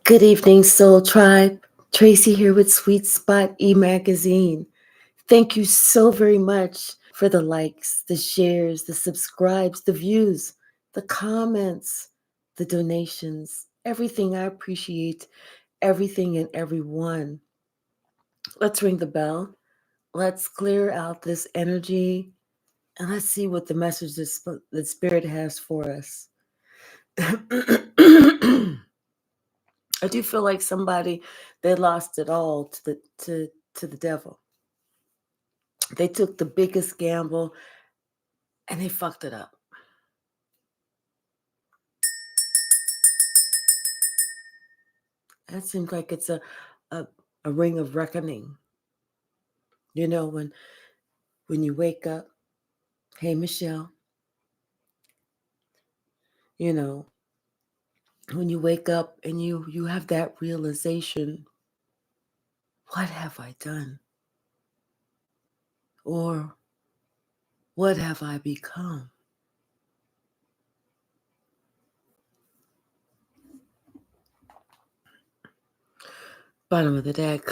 Good evening, Soul Tribe. Tracy here with Sweet Spot e-magazine. Thank you so very much for the likes, the shares, the subscribes, the views, the comments, the donations, everything. I appreciate everything and everyone. Let's ring the bell. Let's clear out this energy and let's see what the message that Spirit has for us. I do feel like somebody, they lost it all to the devil. They took the biggest gamble and they fucked it up. That seems like it's a, a ring of reckoning. You know, when you wake up, hey Michelle, you know, when you wake up and you have that realization, what have I done? Or what have I become? Bottom of the deck.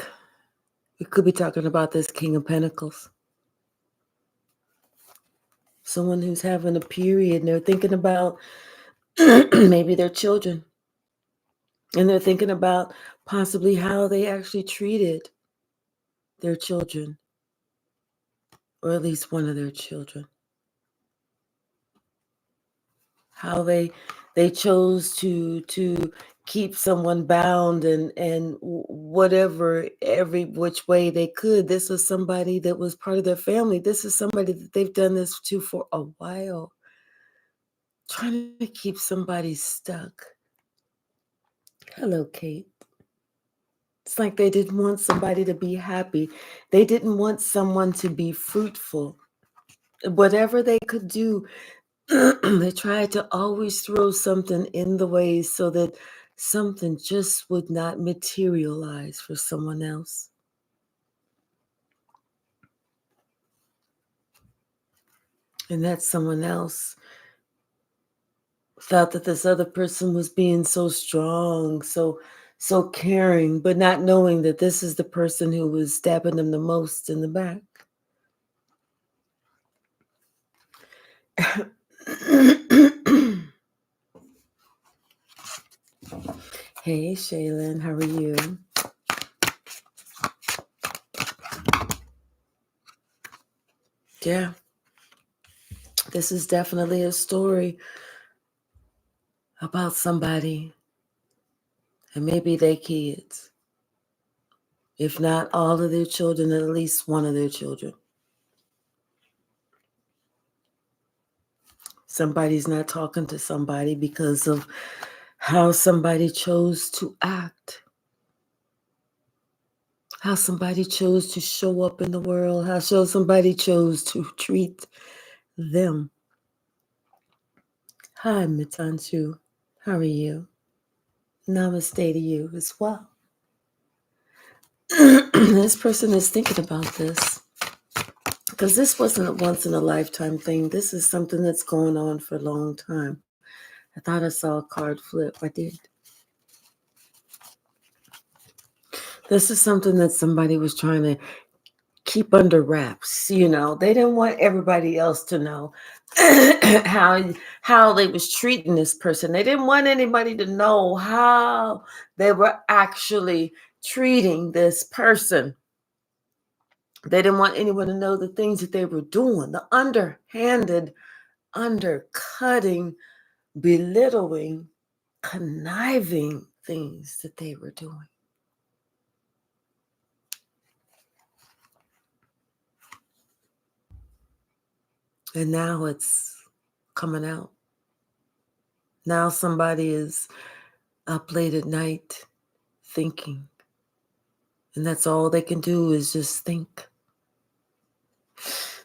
We could be talking about this King of Pentacles. Someone who's having a period and they're thinking about maybe their children. And they're thinking about possibly how they actually treated their children, or at least one of their children. How they chose to keep someone bound and whatever, every which way they could. This was somebody that was part of their family. This is somebody that they've done this to for a while, trying to keep somebody stuck. Hello, Kate. It's like they didn't want somebody to be happy. They didn't want someone to be fruitful. Whatever they could do, they tried to always throw something in the way so that something just would not materialize for someone else. And that someone else felt that this other person was being so strong, so caring, but not knowing that this is the person who was stabbing them the most in the back. Hey, Shaylin, how are you? Yeah, this is definitely a story about somebody and maybe their kids. If not all of their children, at least one of their children. Somebody's not talking to somebody because of how somebody chose to act, how somebody chose to show up in the world, how somebody chose to treat them. Hi, Mitanchu. How are you? Namaste to you as well. This person is thinking about this because this wasn't a once in a lifetime thing. This is something that's going on for a long time. I thought I saw a card flip. I did. This is something that somebody was trying to keep under wraps. You know, they didn't want everybody else to know how they was treating this person. They didn't want anybody to know how they were actually treating this person. They didn't want anyone to know the things that they were doing, the underhanded, undercutting, belittling, conniving things that they were doing. And now it's coming out. Now somebody is up late at night thinking. And that's all they can do is just think.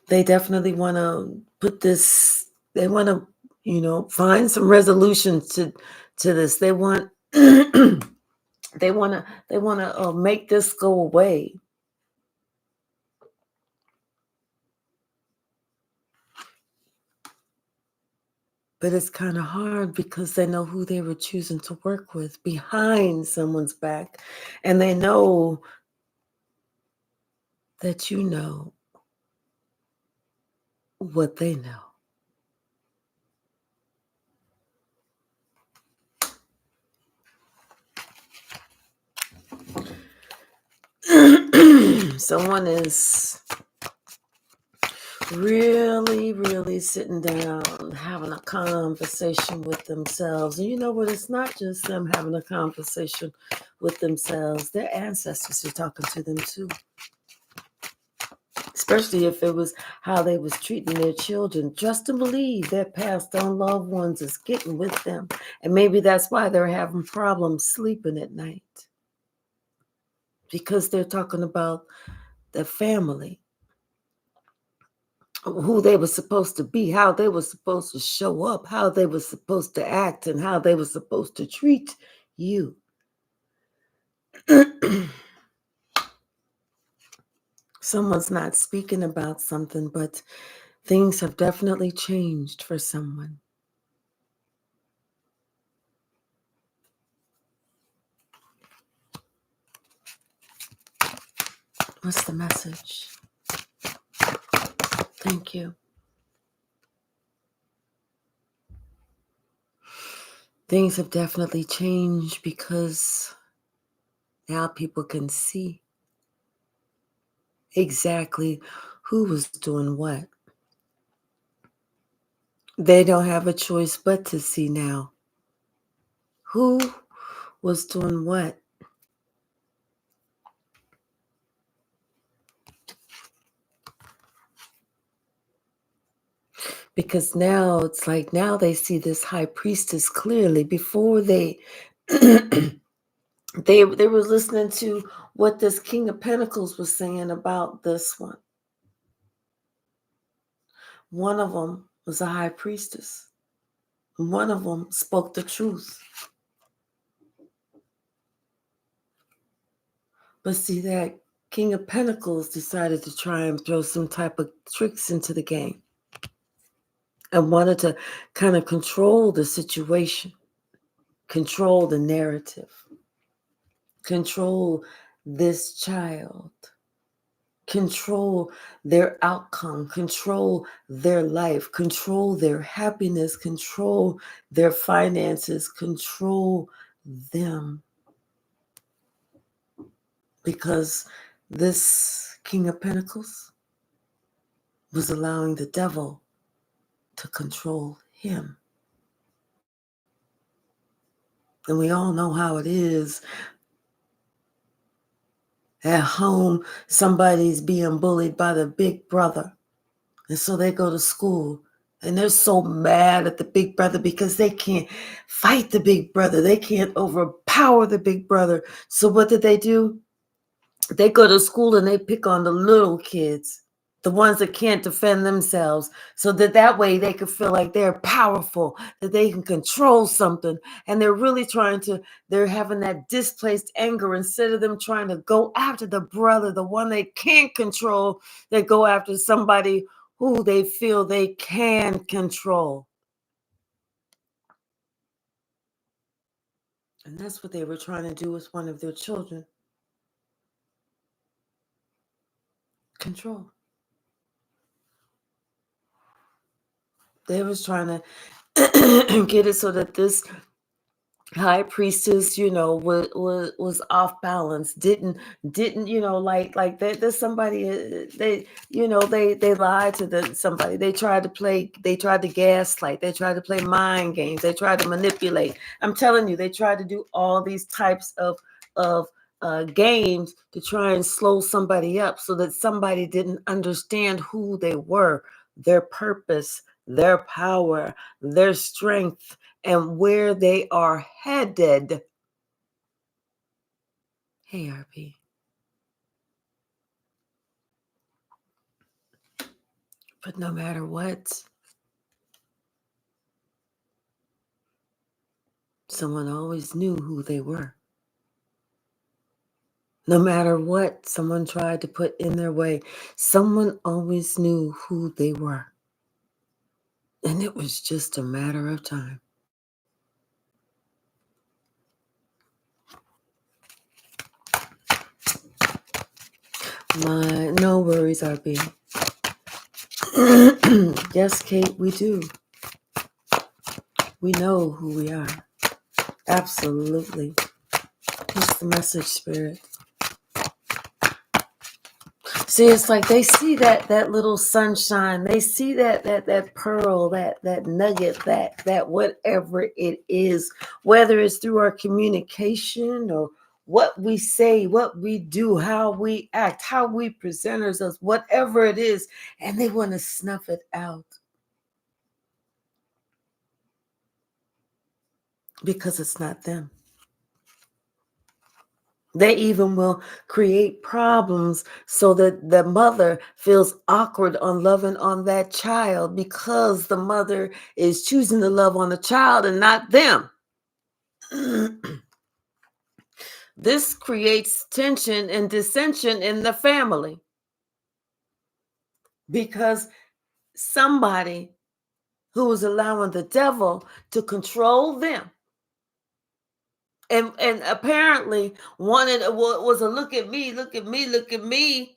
They definitely want to put this, they want to, find some resolution to this. They want they want to make this go away. But it's kind of hard because they know who they were choosing to work with behind someone's back. And they know that you know what they know. Someone is really sitting down, having a conversation with themselves. And you know what? It's not just them having a conversation with themselves. Their ancestors are talking to them too. Especially if it was how they was treating their children. Trust and believe their passed on loved ones is getting with them. And maybe that's why they're having problems sleeping at night. Because they're talking about their family, who they were supposed to be, how they were supposed to show up, how they were supposed to act, and how they were supposed to treat you. Someone's not speaking about something, but things have definitely changed for someone. What's the message? Thank you. Things have definitely changed because now people can see exactly who was doing what. They don't have a choice but to see now who was doing what. Because now it's like now they see this high priestess clearly. Before they they were listening to what this King of Pentacles was saying about this one. One of them was a high priestess. One of them spoke the truth. But see, that King of Pentacles decided to try and throw some type of tricks into the game and wanted to kind of control the situation, control the narrative, control this child, control their outcome, control their life, control their happiness, control their finances, control them. Because this King of Pentacles was allowing the devil to control him. And we all know how it is. At home, somebody's being bullied by the big brother. And so they go to school and they're so mad at the big brother because they can't fight the big brother. They can't overpower the big brother. So what did they do? They go to school and they pick on the little kids, the ones that can't defend themselves, so that way they could feel like they're powerful, that they can control something. And they're having that displaced anger. Instead of them trying to go after the brother, the one they can't control, they go after somebody who they feel they can control. And that's what they were trying to do with one of their children. Control. They was trying to get it so that this high priestess, was off balance, didn't, like there's somebody, they lied to somebody. They tried to gaslight, they tried to play mind games, they tried to manipulate. I'm telling you, they tried to do all these types of games to try and slow somebody up so that somebody didn't understand who they were, their purpose, their power, their strength, and where they are headed. Hey, RP. But no matter what, someone always knew who they were. No matter what someone tried to put in their way, someone always knew who they were. And it was just a matter of time. No worries, RB. Yes, Kate, we do. We know who we are. Absolutely. What's the message, Spirit? See, it's like they see that little sunshine. They see that pearl, that nugget, that whatever it is, whether it's through our communication or what we say, what we do, how we act, how we present ourselves, whatever it is, and they want to snuff it out because it's not them. They even will create problems so that the mother feels awkward on loving on that child because the mother is choosing to love on the child and not them. This creates tension and dissension in the family because somebody who was allowing the devil to control them and apparently was a look at me, look at me, look at me,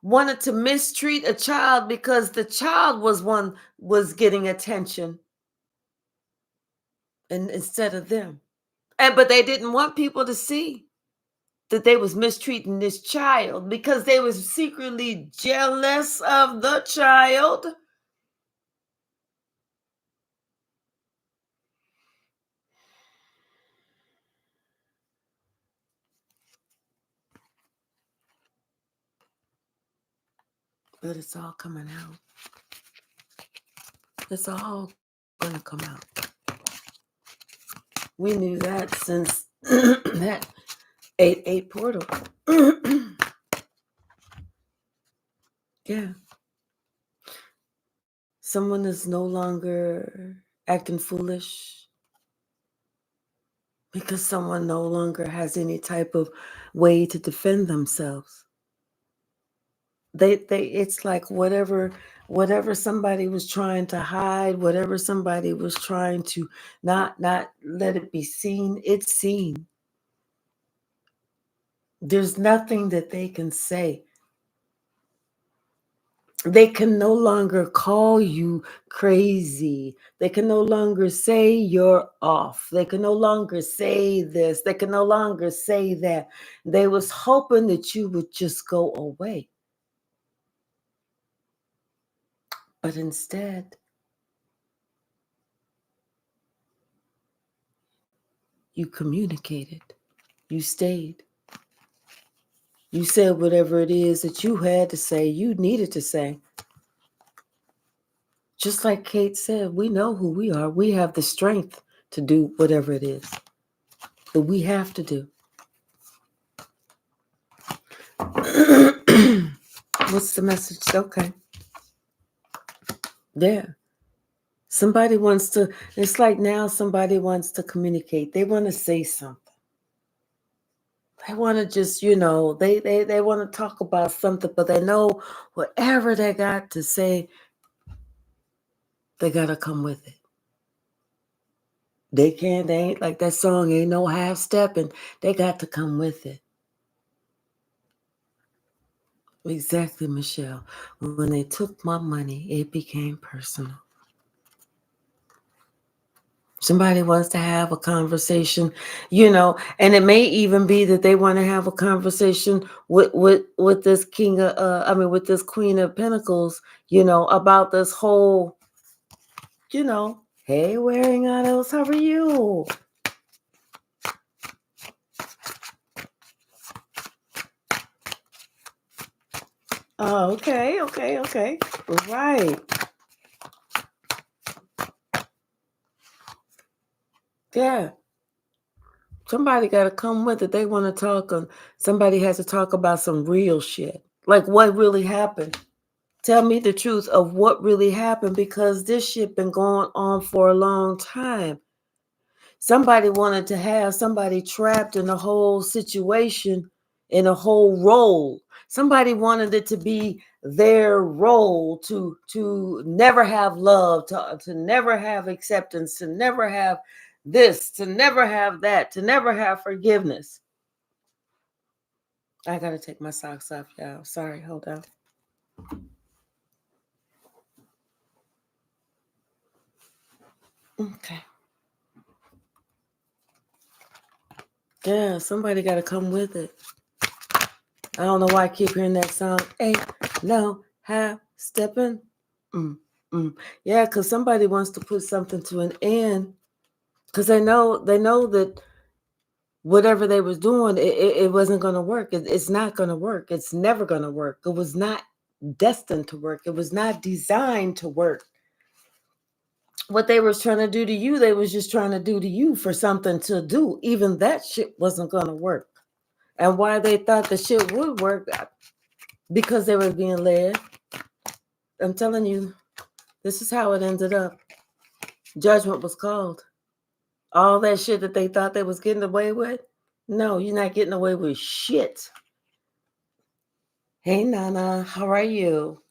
wanted to mistreat a child because the child was getting attention and instead of them. But they didn't want people to see that they was mistreating this child because they was secretly jealous of the child. But it's all coming out. It's all gonna come out. We knew that since that 8-8 portal. Yeah. Someone is no longer acting foolish because someone no longer has any type of way to defend themselves. It's like whatever somebody was trying to hide, whatever somebody was trying to not let it be seen, it's seen. There's nothing that they can say. They can no longer call you crazy. They can no longer say you're off. They can no longer say this. They can no longer say that. They was hoping that you would just go away. But instead, you communicated. You stayed. You said whatever it is that you had to say, you needed to say. Just like Kate said, we know who we are. We have the strength to do whatever it is that we have to do. What's the message? Okay. Yeah. Somebody wants to, it's like now somebody wants to communicate. They want to say something. They want to just, they want to talk about something, but they know whatever they got to say, they got to come with it. They ain't like that song, ain't no half stepping. They got to come with it. Exactly, Michelle. When they took my money, it became personal. Somebody wants to have a conversation, and it may even be that they want to have a conversation with this with this Queen of Pentacles, about this whole, hey, wearing autos, how are you? Oh, okay. Right. Yeah. Somebody got to come with it. They want to talk. Somebody has to talk about some real shit. Like what really happened. Tell me the truth of what really happened because this shit been going on for a long time. Somebody wanted to have somebody trapped in the whole situation in a whole role. Somebody wanted it to be their role to never have love, to never have acceptance, to never have this, to never have that, to never have forgiveness. I gotta take my socks off, y'all. Sorry, hold on. Okay. Yeah, somebody gotta come with it. I don't know why I keep hearing that song. Ain't no half stepping. Yeah, because somebody wants to put something to an end. Because they know that whatever they was doing, it wasn't going to work. It's not going to work. It's never going to work. It was not destined to work. It was not designed to work. What they was trying to do to you, they was just trying to do to you for something to do. Even that shit wasn't going to work. And why they thought the shit would work, because they were being led. I'm telling you, this is how it ended up. Judgment was called. All that shit that they thought they was getting away with, no, you're not getting away with shit. Hey, Nana, how are you?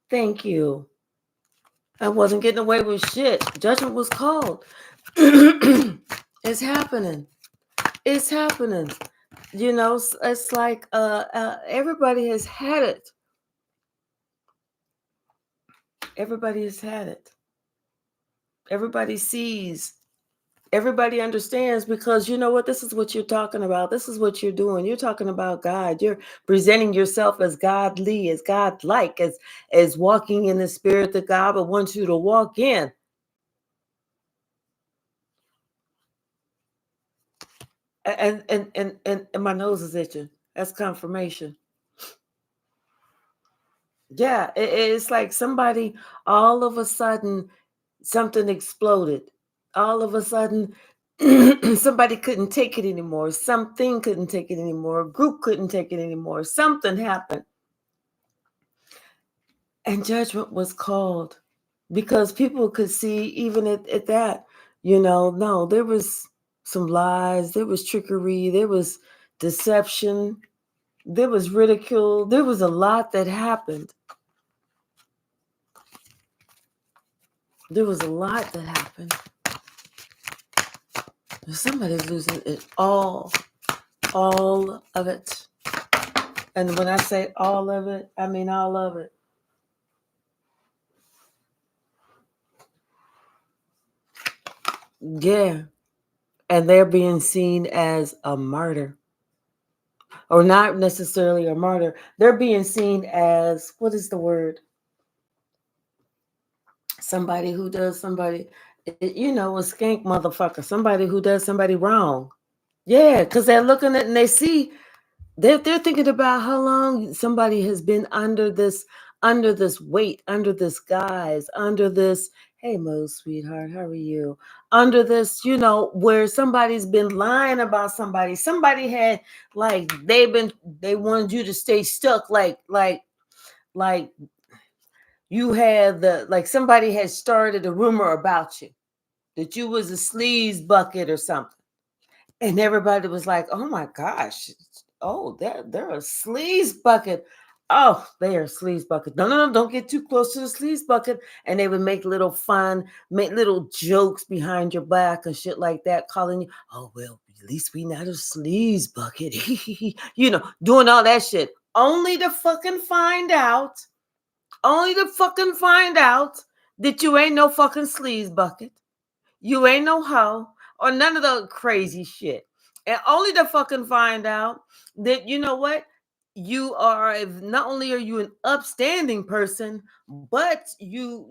Thank you. I wasn't getting away with shit. Judgment was called. It's happening. It's happening. You know, it's like everybody has had it. Everybody has had it. Everybody sees. Everybody understands, because you know what? This is what you're talking about. This is what you're doing. You're talking about God. You're presenting yourself as godly, as godlike, as walking in the spirit that God would want you to walk in. And my nose is itching. That's confirmation. Yeah, it's like somebody, all of a sudden, something exploded. All of a sudden, somebody couldn't take it anymore. Something couldn't take it anymore. A group couldn't take it anymore. Something happened. And judgment was called, because people could see, even at that, no, there was some lies, there was trickery, there was deception, there was ridicule, there was a lot that happened. There was a lot that happened. Somebody's losing it all of it. And when I say all of it, I mean all of it. Yeah. And they're being seen as a martyr. Or not necessarily a martyr. They're being seen as, what is the word? Somebody who does somebody, a skank motherfucker. Somebody who does somebody wrong. Yeah, because they're looking at and they see, they're thinking about how long somebody has been under this weight, under this guise, under this, hey Mo, sweetheart, how are you? Under this, where somebody's been lying about somebody. Somebody had, like, they wanted you to stay stuck, like you had somebody had started a rumor about you, that you was a sleaze bucket or something. And everybody was like, oh my gosh, oh, they're a sleaze bucket. Oh, they are a sleaze bucket. No, don't get too close to the sleaze bucket. And they would make little fun, make little jokes behind your back and shit like that, calling you, oh, well, at least we not a sleaze bucket. Doing all that shit. Only to fucking find out that you ain't no fucking sleaze bucket. You ain't no hoe or none of the crazy shit. And only to fucking find out that, you know what? You are, not only are you an upstanding person, but you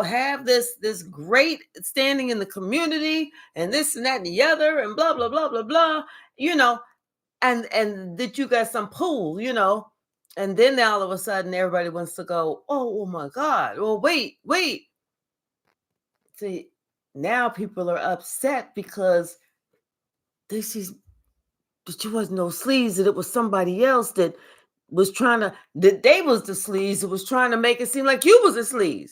have this great standing in the community, and this and that and the other, and blah blah blah blah blah, and that you got some pull, and then all of a sudden everybody wants to go, oh my God, well, wait. See, now people are upset because they see that you wasn't no sleaze, that it was somebody else that was that they was the sleaze, that was trying to make it seem like you was a sleaze.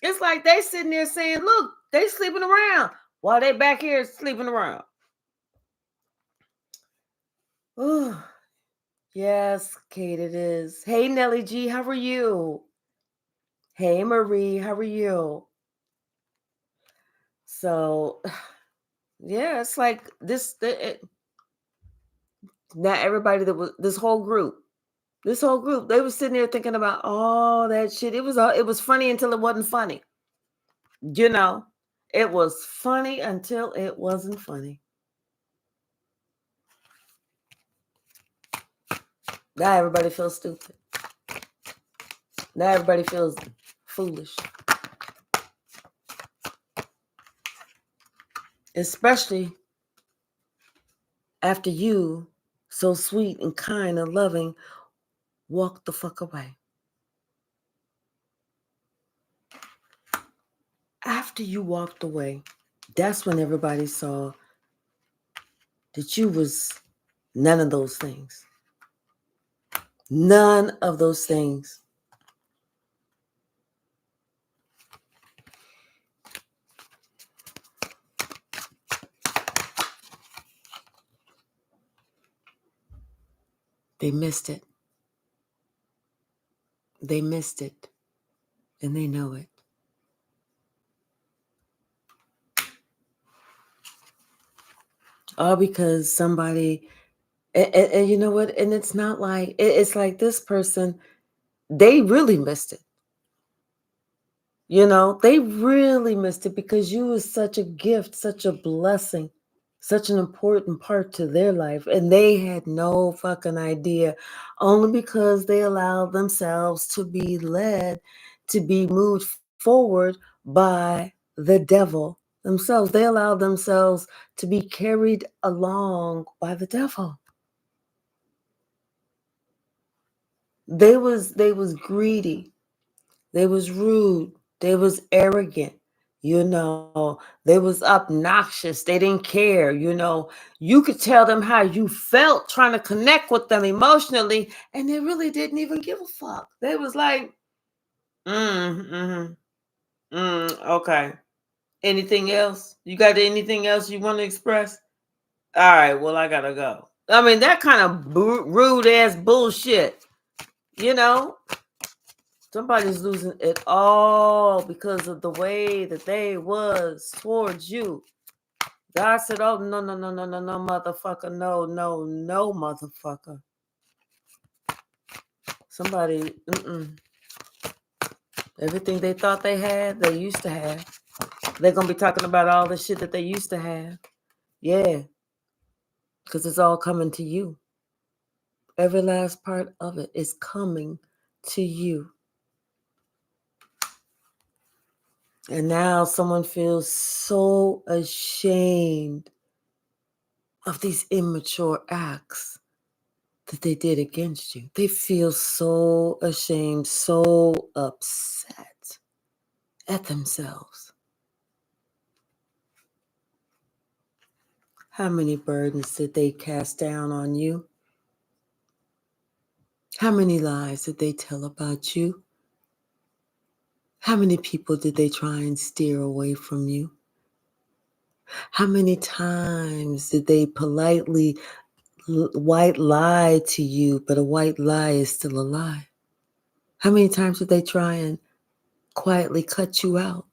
It's like they sitting there saying, look, they sleeping around while they back here sleeping around. Oh, Yes, Kate, it is. Hey, Nellie G, how are you? Hey, Marie, how are you? So, yeah, it's like not everybody that was this whole group, they was sitting there thinking about all that shit. It was funny until it wasn't funny. You know, it was funny until it wasn't funny. Now everybody feels stupid. Now everybody feels foolish. Especially after you, so sweet and kind and loving, walked the fuck away. After you walked away, that's when everybody saw that you was none of those things. None of those things. They missed it. They missed it. And they know it. All because somebody, and you know what? And it's not like, it's like this person, they really missed it. You know, they really missed it because you was such a gift, such a blessing, such an important part to their life. And they had no fucking idea, only because they allowed themselves to be led, to be moved forward by the devil themselves. They allowed themselves to be carried along by the devil. They was greedy. They was rude. They was arrogant. You know, they was obnoxious. They didn't care. You know, you could tell them how you felt trying to connect with them emotionally, and they really didn't even give a fuck. They was like, okay. Anything else? You got anything else you want to express? All right, well, I gotta go. I mean, that kind of rude ass bullshit, you know? Somebody's losing it all because of the way that they was towards you. God said, oh, no, no, no, no, no, no, motherfucker. No, no, no, motherfucker. Somebody, everything they thought they had, they used to have. They're going to be talking about all the shit that they used to have. Yeah, because it's all coming to you. Every last part of it is coming to you. And now someone feels so ashamed of these immature acts that they did against you. They feel so ashamed, so upset at themselves. How many burdens did they cast down on you? How many lies did they tell about you? How many people did they try and steer away from you? How many times did they politely white lie to you, but a white lie is still a lie? How many times did they try and quietly cut you out?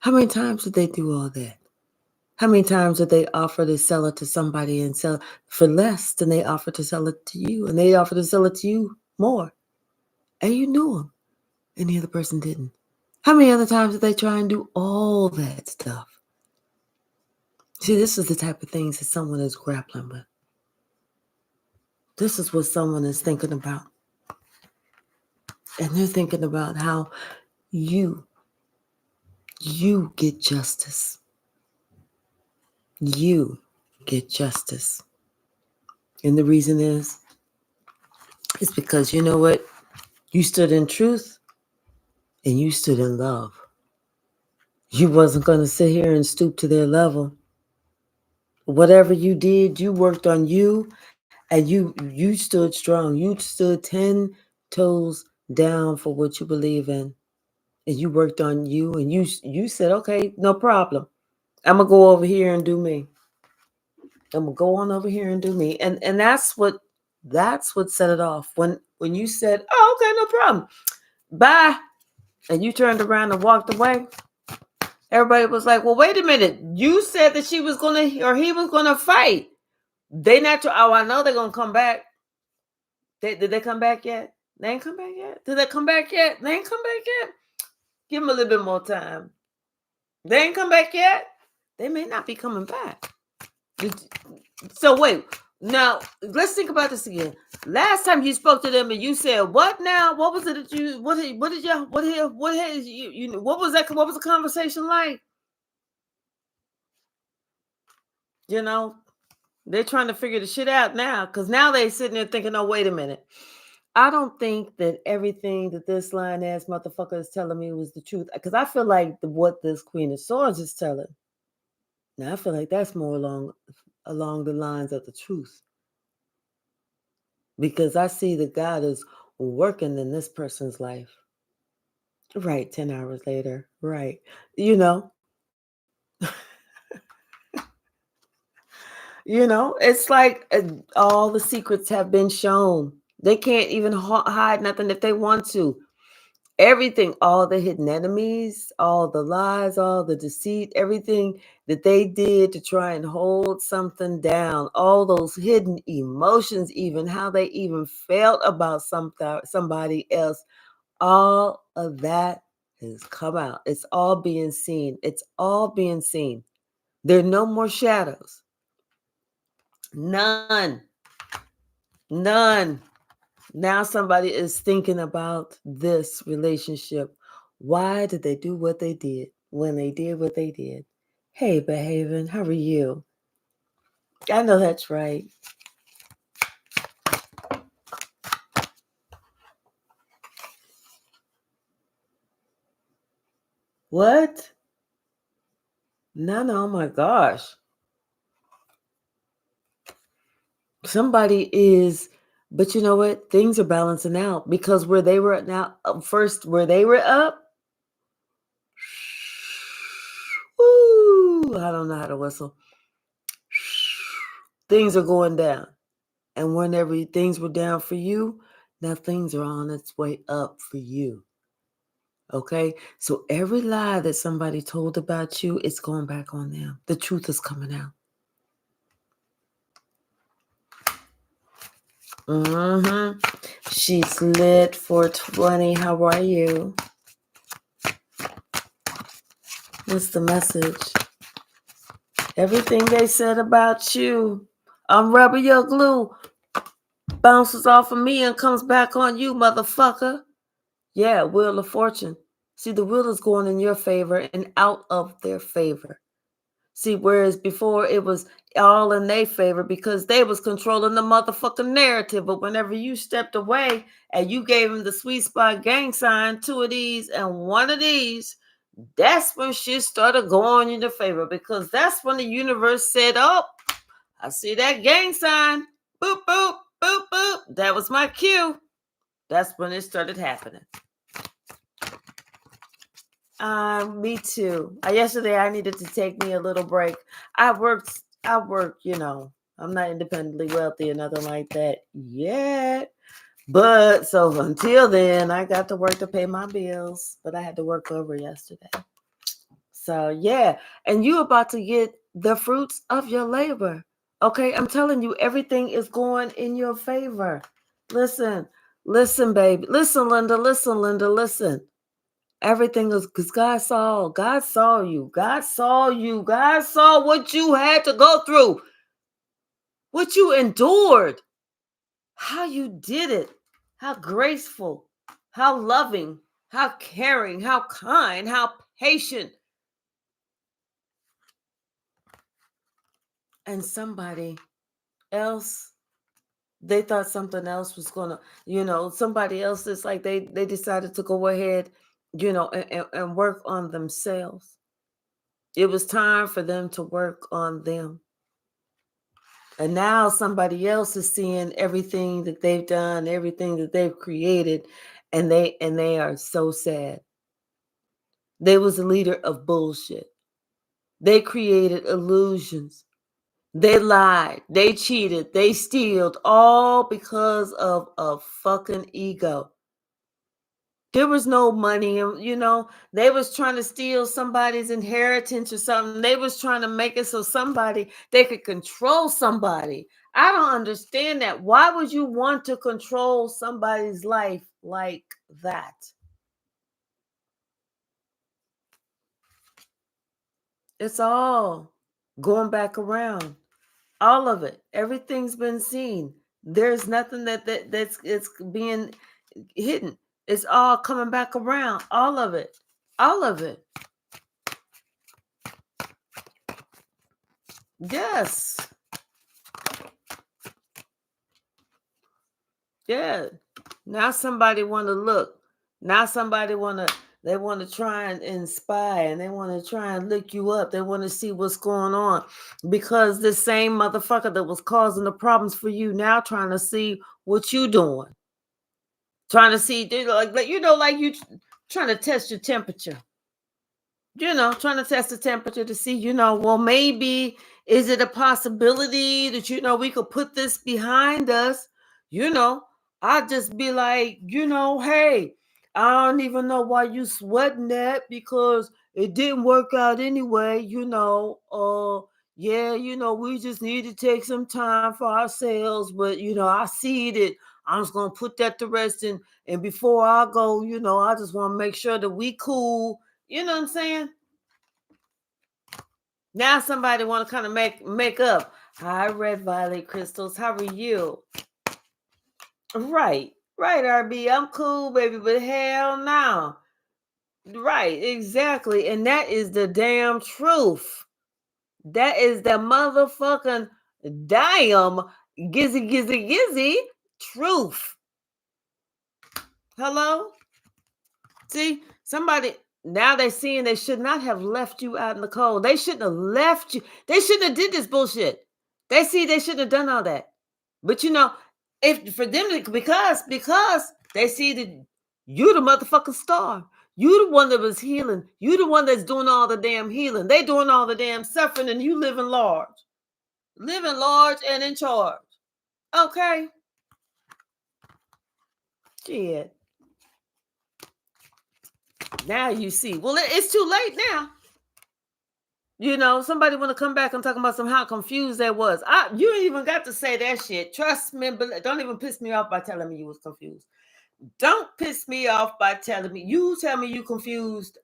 How many times did they do all that? How many times did they offer to sell it to somebody and sell for less than they offered to sell it to you? And they offered to sell it to you more. And you knew them. And the other person didn't. How many other times did they try and do all that stuff? See, this is the type of things that someone is grappling with. This is what someone is thinking about. And they're thinking about how you get justice. You get justice. And the reason is because you know what? You stood in truth and you stood in love. You wasn't going to sit here and stoop to their level. Whatever you did, you worked on you and you stood strong. You stood 10 toes down for what you believe in. And you worked on you and you said, okay, no problem. I'm going to go over here and do me. I'm going to go on over here and do me. And that's what That's what set it off. When you said, "Oh, okay, no problem, bye," and you turned around and walked away, everybody was like, "Well, wait a minute. You said that she was gonna or he was gonna fight. They not. Oh, I know they're gonna come back. Did they come back yet? They ain't come back yet. Did they come back yet? They ain't come back yet. Give them a little bit more time. They ain't come back yet. They may not be coming back. So wait. Now let's think about this again. Last time you spoke to them and you said what? Now what was it that you what did you what was that? What was the conversation like? You know, they're trying to figure the shit out now because now they sitting there thinking, oh, wait a minute. I don't think that everything that this lying ass motherfucker is telling me was the truth. Because I feel like what this Queen of Swords is telling. Now I feel like that's more along the lines of the truth. Because I see that God is working in this person's life. Right, 10 hours later. Right. You know. It's like all the secrets have been shown. They can't even hide nothing if they want to. Everything, all the hidden enemies, all the lies, all the deceit, everything that they did to try and hold something down, all those hidden emotions, even how they even felt about somebody else, all of that has come out. It's all being seen. It's all being seen. There are no more shadows. None. None. Now somebody is thinking about this relationship. Why did they do what they did when they did what they did? Hey, Behaving, how are you? I know that's right. What? No, oh my gosh. Somebody is, but you know what? Things are balancing out because where they were now, first, where they were up, woo, I don't know how to whistle. Things are going down. And whenever things were down for you, now things are on its way up for you. Okay? So every lie that somebody told about you, it's going back on them. The truth is coming out. She's lit for 20. How are you? What's the message? Everything they said about you, I'm rubber your glue, bounces off of me and comes back on you, motherfucker. Yeah, Wheel of Fortune. See, the wheel is going in your favor and out of their favor. See, whereas before it was all in their favor because they was controlling the motherfucking narrative. But whenever you stepped away and you gave them the sweet spot gang sign, 2 of these and 1 of these, that's when shit started going in your favor because that's when the universe said, oh, I see that gang sign. Boop, boop, boop, boop. That was my cue. That's when it started happening. Me too. Yesterday I needed to take me a little break. I work, I'm not independently wealthy or nothing like that yet. But so until then, I got to work to pay my bills, but I had to work over yesterday. So yeah, and you about to get the fruits of your labor. Okay, I'm telling you, everything is going in your favor. Listen, baby. Listen, Linda. Listen. Everything is because God saw you. God saw what you had to go through, what you endured, how you did it, how graceful, how loving, how caring, how kind, how patient. And somebody else, they thought something else was gonna, somebody else is like they decided to go ahead, and work on themselves. It was time for them to work on them. And now somebody else is seeing everything that they've done, everything that they've created, and they are so sad. They was a leader of bullshit. They created illusions. They lied, they cheated, they stealed, all because of a fucking ego. There was no money, they was trying to steal somebody's inheritance or something. They was trying to make it so they could control somebody. I don't understand that. Why would you want to control somebody's life like that? It's all going back around. All of it. Everything's been seen. There's nothing that's it's being hidden. It's all coming back around. All of it. All of it. Yes. Yeah. Now somebody want to look. Now they want to try and spy, and they want to try and look you up. They want to see what's going on, because the same motherfucker that was causing the problems for you now trying to see what you doing. Trying to see, like you trying to test your temperature. Trying to test the temperature to see, well, maybe is it a possibility that, we could put this behind us? I'd just be like, hey, I don't even know why you sweating that, because it didn't work out anyway, yeah, we just need to take some time for ourselves, but, I see that I'm just going to put that to rest, and before I go, I just want to make sure that we cool. You know what I'm saying? Now somebody want to kind of make up. Hi, Red Violet Crystals. How are you? Right, RB. I'm cool, baby, but hell no. Right, exactly. And that is the damn truth. That is the motherfucking damn gizzy truth. Hello? See, somebody now they're seeing they should not have left you out in the cold. They shouldn't have left you. They shouldn't have did this bullshit. They shouldn't have done all that. But if for them because they see that you the motherfucking star. You the one that was healing. You the one that's doing all the damn healing. They doing all the damn suffering, and you living large. Living large and in charge. Okay. Shit. Now you see. Well, it's too late now. Somebody want to come back and talk about how confused that was. You ain't even got to say that shit. Trust me, but don't even piss me off by telling me you was confused. Don't piss me off by telling me. You tell me you confused,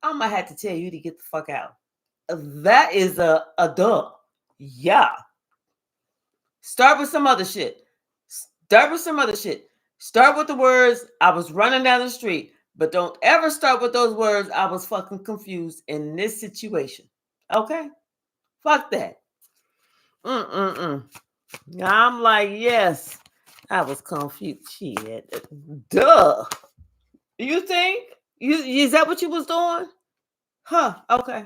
I'm gonna have to tell you to get the fuck out. That is a duh. Yeah. Start with some other shit. Start with the words, I was running down the street. But don't ever start with those words, I was fucking confused in this situation. Okay? Fuck that. I'm like, yes, I was confused. Shit. Duh. You think? Is that what you was doing? Huh. Okay.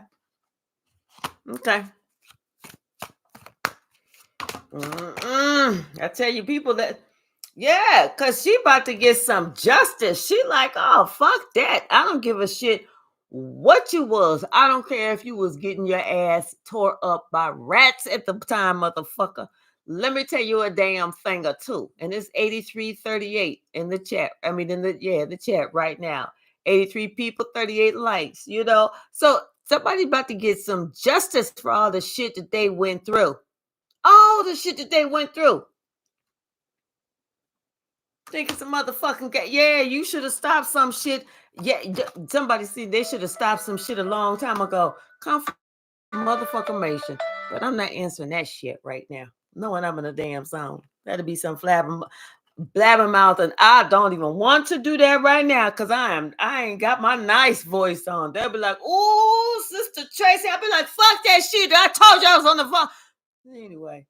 I tell you, people that, yeah, because she about to get some justice. She like, oh, fuck that. I don't give a shit what you was. I don't care if you was getting your ass tore up by rats at the time, motherfucker. Let me tell you a damn thing or two. And it's 8338 in the chat. I mean, the chat right now. 83 people, 38 likes, So somebody about to get some justice for all the shit that they went through. All the shit that they went through. Think it's a motherfucking yeah, you should have stopped some shit. Yeah, somebody said they should have stopped some shit a long time ago. Confirmation. But I'm not answering that shit right now. Knowing I'm in a damn zone. That'll be some blabbing mouth, and I don't even want to do that right now because I ain't got my nice voice on. They'll be like, "Ooh, Sister Tracy." I'll be like, "Fuck that shit. I told you I was on the phone." Anyway,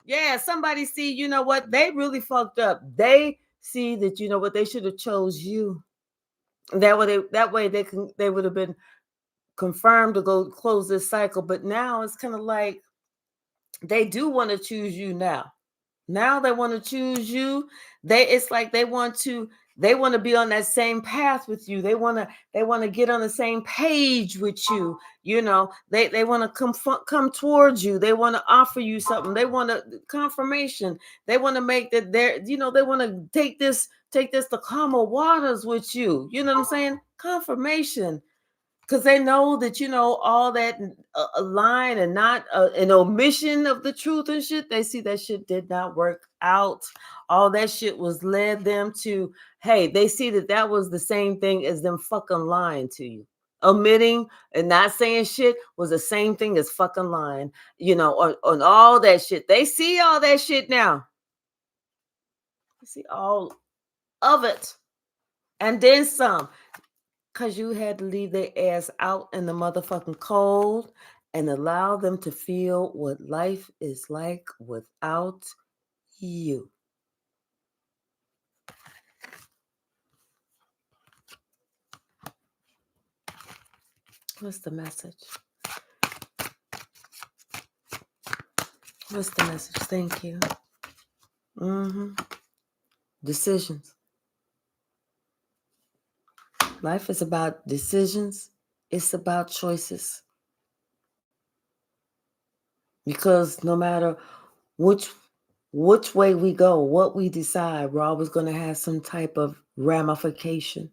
yeah, somebody see, you know what? They really fucked up. They see that, you know what, they should have chose you. That way they would have been confirmed to go close this cycle. But now it's kind of like they do want to choose you now. Now they want to choose you. It's like they want to They want to be on that same path with you. They want to get on the same page with you. You know, they want to come towards you. They want to offer you something. They want a confirmation. They want to make that they're, you know, they want to take this to calmer waters with you. You know what I'm saying? Confirmation. Because they know that, you know, all that a line and not an omission of the truth and shit. They see that shit did not work out. All that shit was led them to, hey, they see that was the same thing as them fucking lying to you. Omitting and not saying shit was the same thing as fucking lying, you know, on all that shit. They see all that shit now. They see all of it. And then some. Because you had to leave their ass out in the motherfucking cold and allow them to feel what life is like without you. What's the message? What's the message? Thank you. Decisions. Life is about decisions. It's about choices. Because no matter which way we go, what we decide, we're always going to have some type of ramification.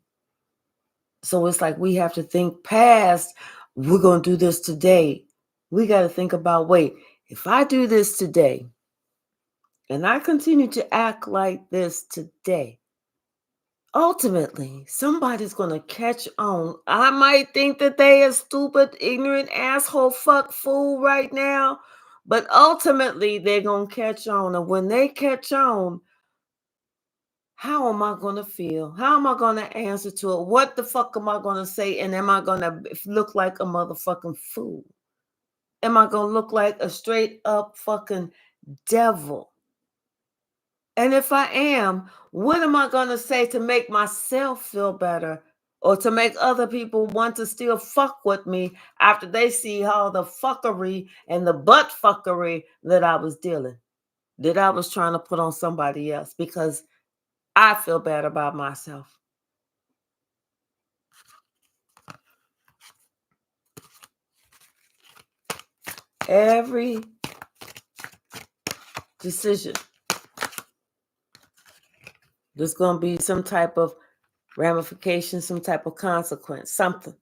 So it's like we have to think past, we're going to do this today. We got to think about, wait, if I do this today and I continue to act like this today, ultimately, somebody's going to catch on. I might think that they are stupid, ignorant, asshole, fuck, fool right now, but ultimately they're going to catch on. And when they catch on, how am I going to feel? How am I going to answer to it? What the fuck am I going to say? And am I going to look like a motherfucking fool? Am I going to look like a straight up fucking devil? And if I am, what am I going to say to make myself feel better or to make other people want to still fuck with me after they see all the fuckery and the butt fuckery that I was dealing, that I was trying to put on somebody else because I feel bad about myself. Every decision, there's going to be some type of ramification, some type of consequence, something.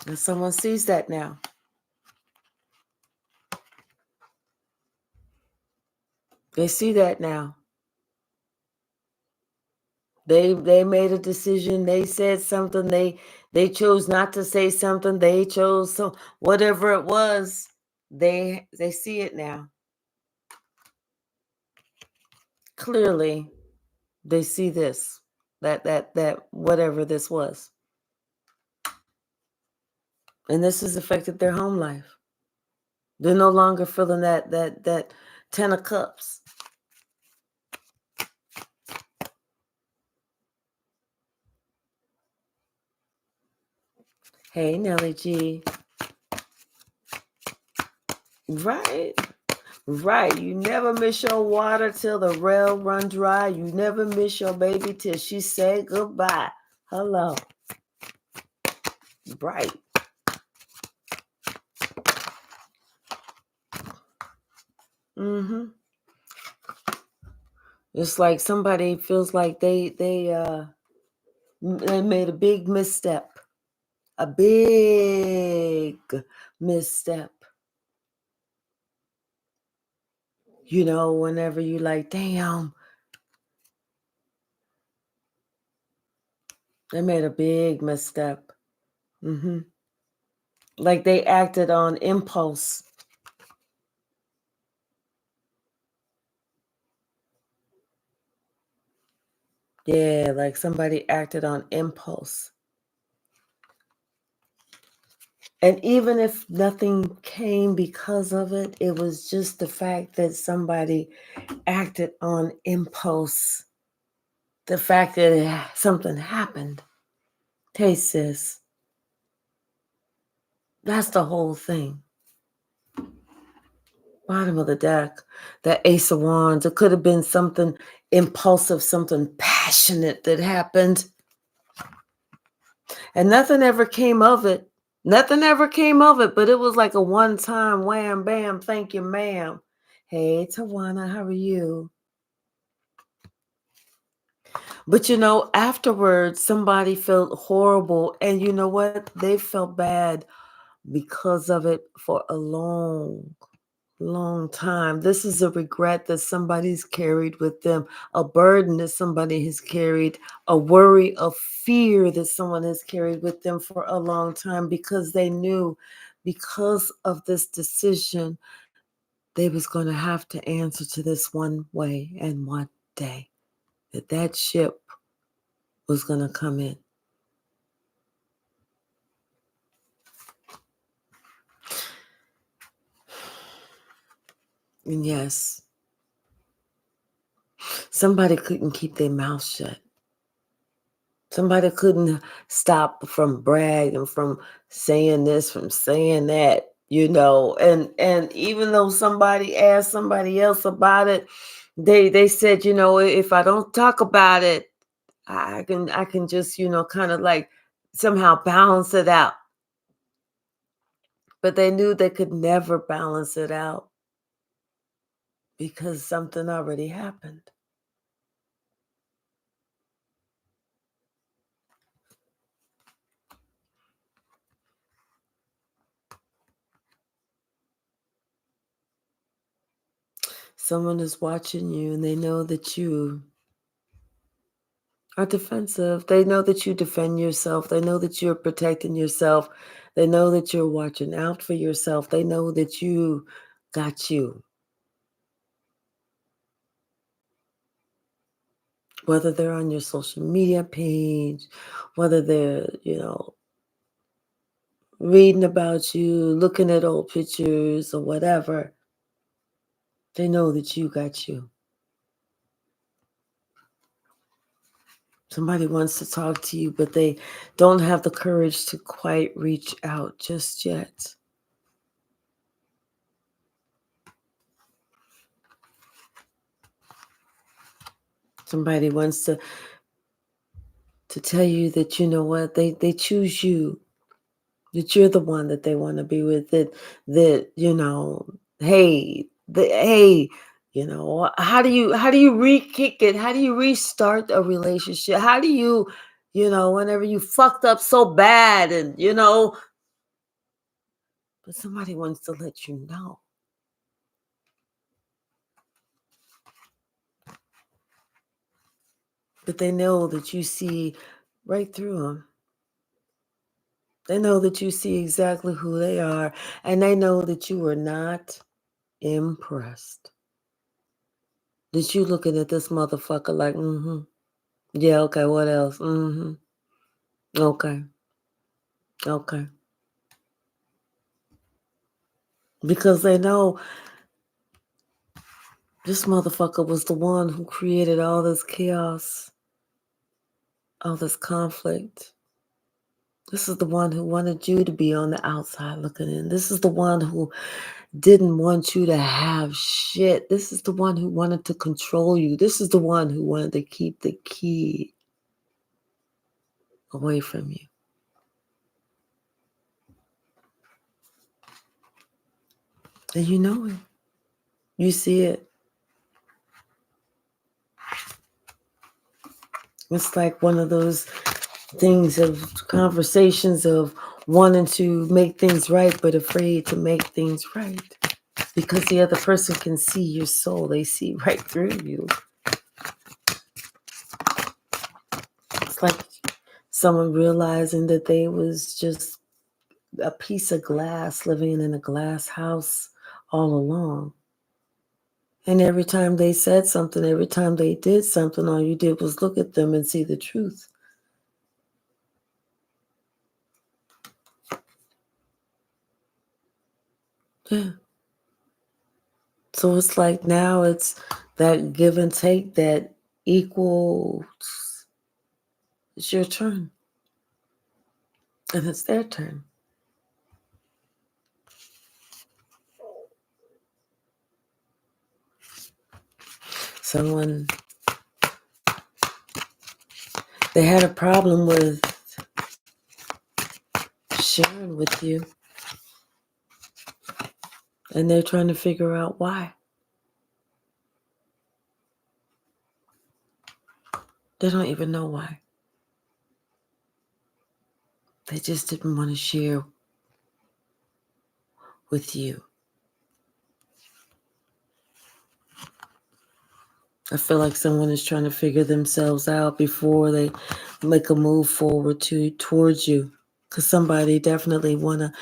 And someone sees that now. They see that now. They made a decision. They said something. They chose not to say something. They chose some whatever it was. They see it now. Clearly, they see this. That whatever this was. And this has affected their home life. They're no longer feeling that 10 of cups. Hey, Nelly G. Right. You never miss your water till the well run dry. You never miss your baby till she say goodbye. Hello. Right. It's like somebody feels like they made a big misstep. A big misstep. You know, whenever you like, damn, they made a big misstep. Like they acted on impulse. Yeah, like somebody acted on impulse. And even if nothing came because of it, it was just the fact that somebody acted on impulse. The fact that something happened. Hey, sis. That's the whole thing. Bottom of the deck, that Ace of Wands. It could have been something impulsive, something passionate that happened. And nothing ever came of it. Nothing ever came of it, but it was like a one-time wham, bam, thank you, ma'am. Hey, Tawana, how are you? But afterwards, somebody felt horrible. And you know what? They felt bad because of it for a long time. This is a regret that somebody's carried with them, a burden that somebody has carried, a worry, a fear that someone has carried with them for a long time, because they knew because of this decision, they was going to have to answer to this one way and one day, that ship was going to come in. And yes, somebody couldn't keep their mouth shut. Somebody couldn't stop from bragging, from saying this, from saying that, and even though somebody asked somebody else about it, they said, if I don't talk about it, I can just, kind of like somehow balance it out. But they knew they could never balance it out because something already happened. Someone is watching you and they know that you are defensive. They know that you defend yourself. They know that you're protecting yourself. They know that you're watching out for yourself. They know that you got you. Whether they're on your social media page, whether they're, reading about you, looking at old pictures or whatever, they know that you got you. Somebody wants to talk to you, but they don't have the courage to quite reach out just yet. Somebody wants to tell you that, you know what, they choose you, that you're the one that they want to be with, that hey, how do you re-kick it? How do you restart a relationship? How do you, whenever you fucked up so bad and, but somebody wants to let you know. But they know that you see right through them. They know that you see exactly who they are, and they know that you are not impressed. That you looking at this motherfucker like, yeah, okay, what else? Okay. Okay. Because they know this motherfucker was the one who created all this chaos, all this conflict. This is the one who wanted you to be on the outside looking in. This is the one who didn't want you to have shit. This is the one who wanted to control you. This is the one who wanted to keep the key away from you. And you know it. You see it. It's like one of those things of conversations of wanting to make things right, but afraid to make things right. Because the other person can see your soul. They see right through you. It's like someone realizing that they was just a piece of glass living in a glass house all along. And every time they said something, every time they did something, all you did was look at them and see the truth. Yeah. So it's like now it's that give and take that equals, it's your turn. And it's their turn. Someone, they had a problem with sharing with you, and they're trying to figure out why. They don't even know why. They just didn't want to share with you. I feel like someone is trying to figure themselves out before they make a move forward towards you. Because somebody definitely wanna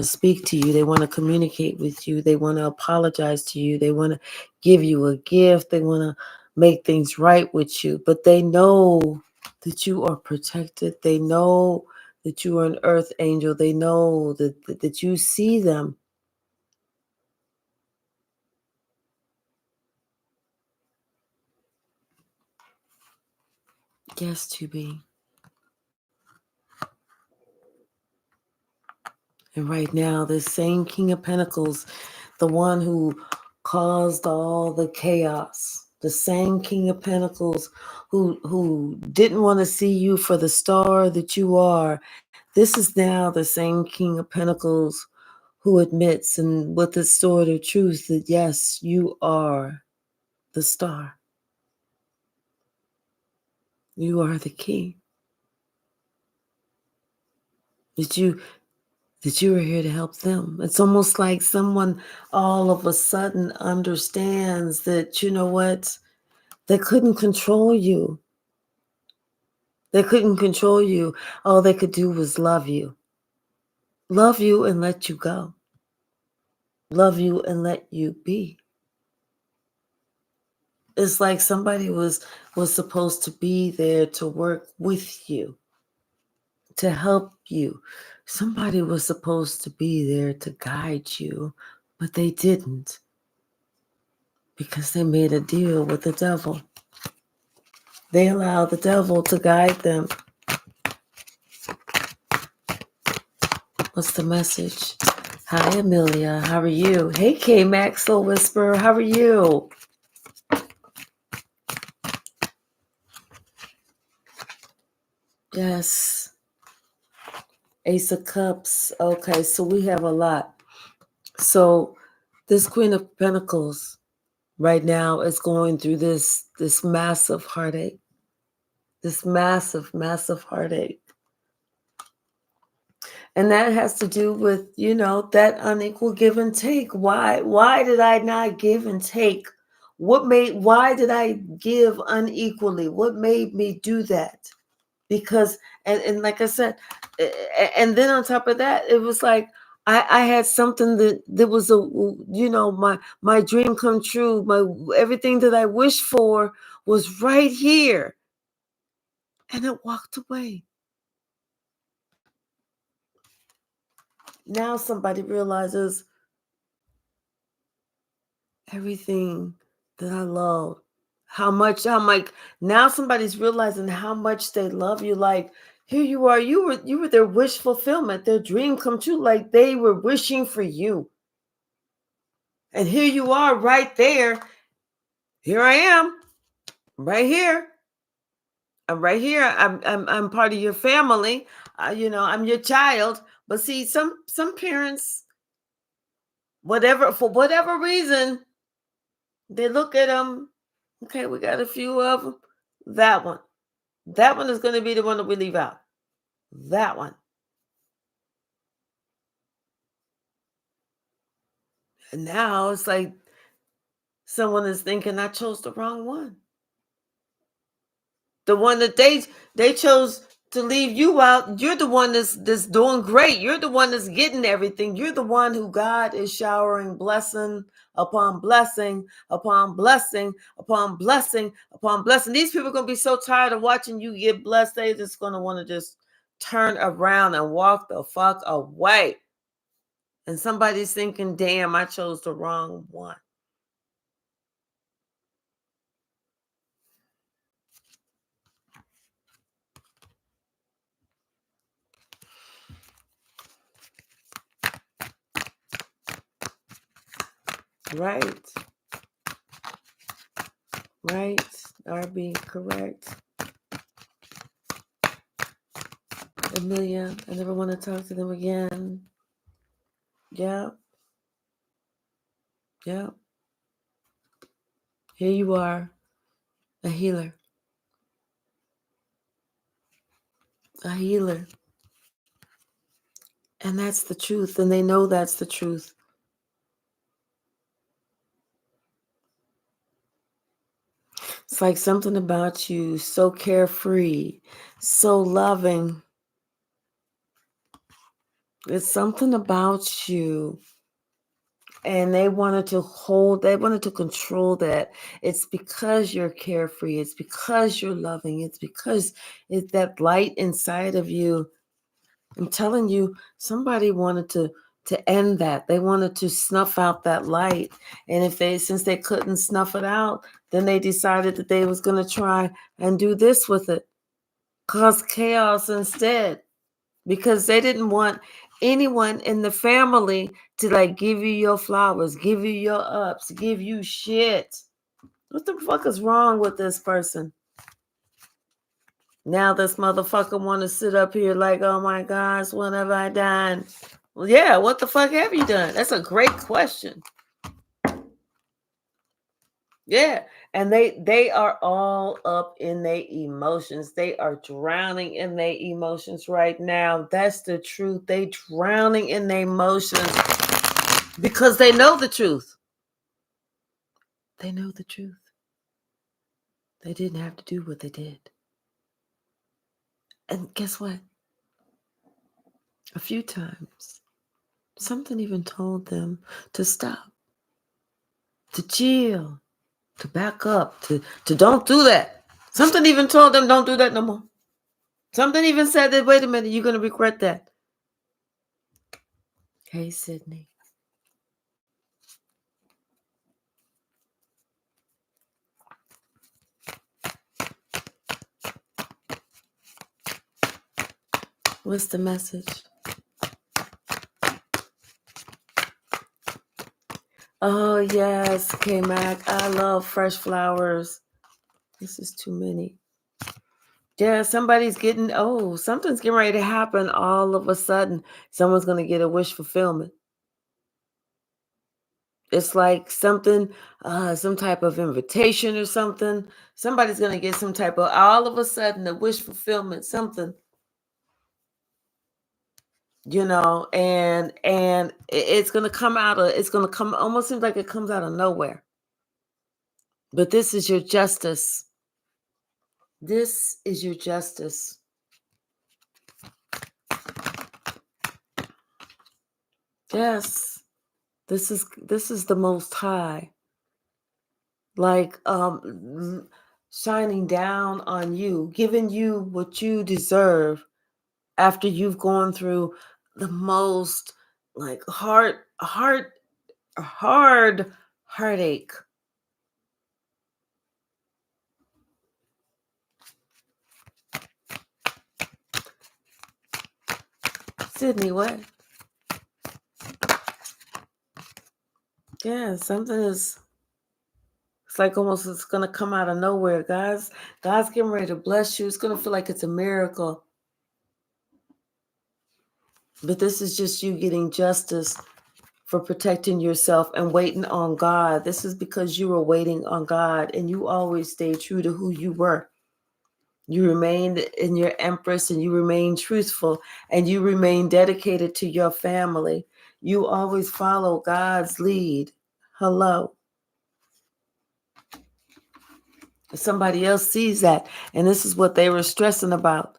speak to you. They want to communicate with you. They want to apologize to you. They want to give you a gift. They want to make things right with you. But they know that you are protected. They know that you are an earth angel. They know that you see them. Yes, to be. And right now, this same King of Pentacles, the one who caused all the chaos, the same King of Pentacles who didn't want to see you for the star that you are, this is now the same King of Pentacles who admits, and with the sword of truth, that yes, you are the star. You are the king. That you are here to help them. It's almost like someone all of a sudden understands that, you know what, they couldn't control you. They couldn't control you. All they could do was love you. Love you and let you go. Love you and let you be. It's like somebody was supposed to be there to work with you, to help you. Somebody was supposed to be there to guide you, but they didn't. Because they made a deal with the devil. They allowed the devil to guide them. What's the message? Hi, Amelia. How are you? Hey, K-Max Soul Whisperer. How are you? Yes. Ace of Cups. Okay, so we have a lot. So this Queen of Pentacles right now is going through this massive heartache. This massive, massive heartache. And that has to do with, that unequal give and take. Why did I not give and take? Why did I give unequally? What made me do that? Because, and like I said, and then on top of that, it was like, I had something that was my dream come true. Everything that I wished for was right here. And it walked away. Now somebody realizes everything that I love, how much I'm like, now somebody's realizing how much they love you. Like, here you are, you were their wish fulfillment, their dream come true. Like they were wishing for you. And here you are right there. Here I am, right here. I'm right here. I'm part of your family. I'm your child. But see, some parents, for whatever reason, they look at them. Okay, we got a few of them. That one. That one is going to be the one that we leave out. That one. And now it's like someone is thinking I chose the wrong one. The one that they chose to leave you out. You're the one that's doing great. You're the one that's getting everything. You're the one who God is showering blessing upon blessing upon blessing upon blessing upon blessing. These people are going to be so tired of watching you get blessed. They're just going to want to just turn around and walk the fuck away. And somebody's thinking, damn, I chose the wrong one. Right. Right? RB, correct. Amelia, I never want to talk to them again. Yeah. Yeah. Here you are, a healer. A healer. And that's the truth. And they know that's the truth. It's like something about you, so carefree, so loving. It's something about you. And they wanted to control that. It's because you're carefree. It's because you're loving. It's because it's that light inside of you. I'm telling you, somebody wanted to end that. They wanted to snuff out that light. And since they couldn't snuff it out, then they decided that they was going to try and do this with it. Cause chaos instead. Because they didn't want anyone in the family to like give you your flowers, give you your ups, give you shit. What the fuck is wrong with this person? Now this motherfucker want to sit up here like, oh my gosh, when have I done? Well, yeah, what the fuck have you done? That's a great question. Yeah, and they are all up in their emotions. They are drowning in their emotions right now. That's the truth. They drowning in their emotions because they know the truth. They know the truth. They didn't have to do what they did. And guess what? A few times, something even told them to stop, to chill, to back up, to don't do that. Something even told them don't do that no more. Something even said that, wait a minute, you're going to regret that. Hey, Sydney. What's the message? Oh, yes, K-Mac. I love fresh flowers. This is too many. Yeah, something's getting ready to happen all of a sudden. Someone's going to get a wish fulfillment. It's like something, some type of invitation or something. Somebody's going to get some type of, all of a sudden, a wish fulfillment, something. And it's going to come almost seems like it comes out of nowhere. But this is your justice. This is your justice. Yes. This is the Most High. Like shining down on you, giving you what you deserve after you've gone through the most like heartache. Sydney, what? Yeah, something is, it's like almost it's gonna come out of nowhere. God's getting ready to bless you. It's gonna feel like it's a miracle. But this is just you getting justice for protecting yourself and waiting on God. This is because you were waiting on God and you always stayed true to who you were. You remained in your Empress and you remained truthful and you remained dedicated to your family. You always follow God's lead. Hello. Somebody else sees that, and this is what they were stressing about.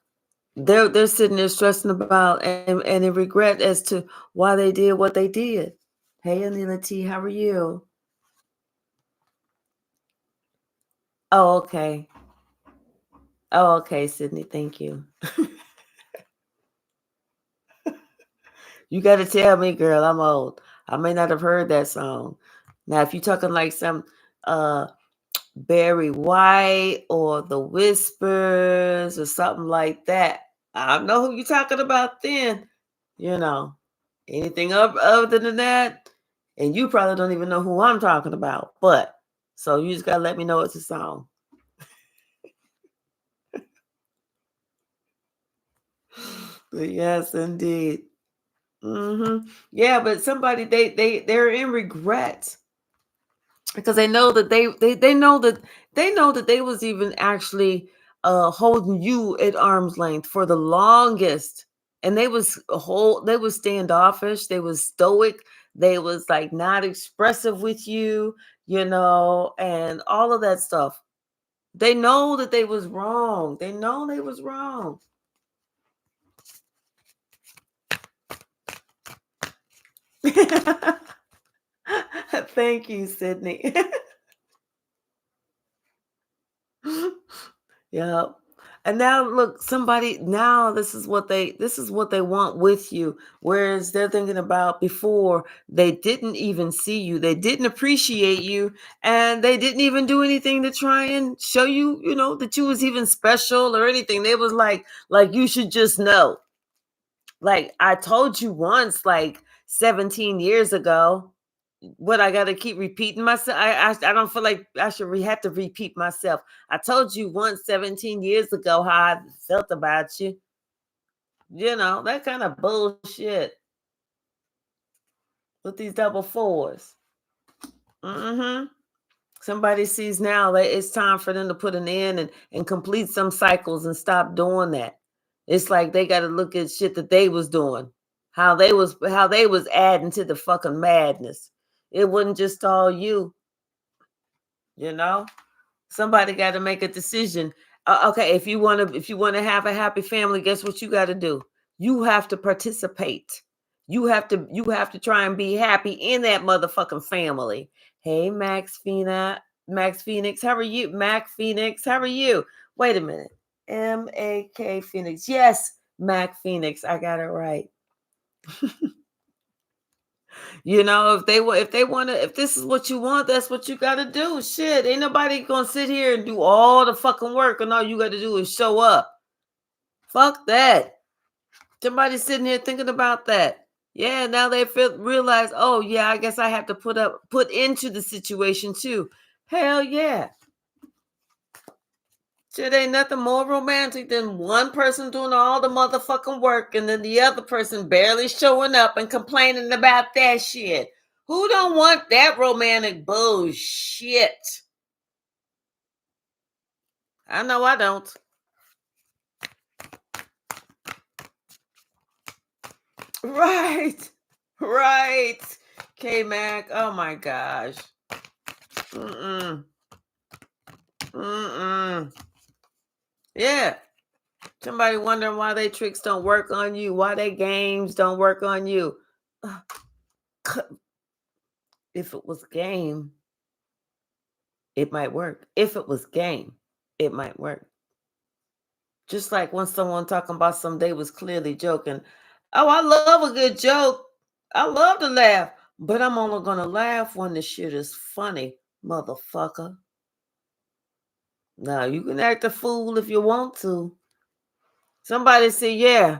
They're sitting there stressing about and in regret as to why they did what they did. Hey, Anila T, how are you? Oh, okay. Oh, okay, Sydney. Thank you. You got to tell me, girl, I'm old. I may not have heard that song. Now, if you're talking like some Barry White or the Whispers or something like that, I know who you're talking about then. Anything other than that, and you probably don't even know who I'm talking about. But So you just gotta let me know it's a song. But yes, indeed. Yeah, but somebody they're in regret because they know that they know that they was even actually holding you at arm's length for the longest, and they was standoffish, they was stoic, they was like not expressive with you, and all of that stuff. They know that they was wrong. They know they was wrong. Thank you, Sydney. Yeah. And now look, this is what they want with you. Whereas they're thinking about before, they didn't even see you. They didn't appreciate you, and they didn't even do anything to try and show you, that you was even special or anything. They was like you should just know. Like I told you once, like 17 years ago. What I got to keep repeating myself. I don't feel like I should have to repeat myself. I told you once 17 years ago how I felt about you. That kind of bullshit with these double fours. Somebody sees now that it's time for them to put an end and complete some cycles and stop doing that. It's like they got to look at shit that they was doing, how they was adding to the fucking madness. It wasn't just all you. Somebody got to make a decision. Okay, if you want to have a happy family, guess what you got to do? You have to participate. You have to try and be happy in that motherfucking family. Hey, Max Phoenix, how are you? Mac Phoenix, how are you? Wait a minute. MAK Phoenix. Yes, Mac Phoenix. I got it right. If this is what you want, that's what you got to do. Shit, ain't nobody gonna sit here and do all the fucking work, and all you got to do is show up. Fuck that. Somebody's sitting here thinking about that. Yeah, now they realize, oh yeah, I guess I have to put into the situation too. Hell yeah. Shit, ain't nothing more romantic than one person doing all the motherfucking work and then the other person barely showing up and complaining about that shit. Who don't want that romantic bullshit? I know I don't. Right. Right. K-Mac. Oh my gosh. Yeah. Somebody wondering why they tricks don't work on you, why they games don't work on you. If it was game, it might work. If it was game, it might work. Just like when someone talking about some they was clearly joking. Oh, I love a good joke. I love to laugh, but I'm only gonna laugh when the shit is funny, motherfucker. Now you can act a fool if you want to. Somebody say, yeah,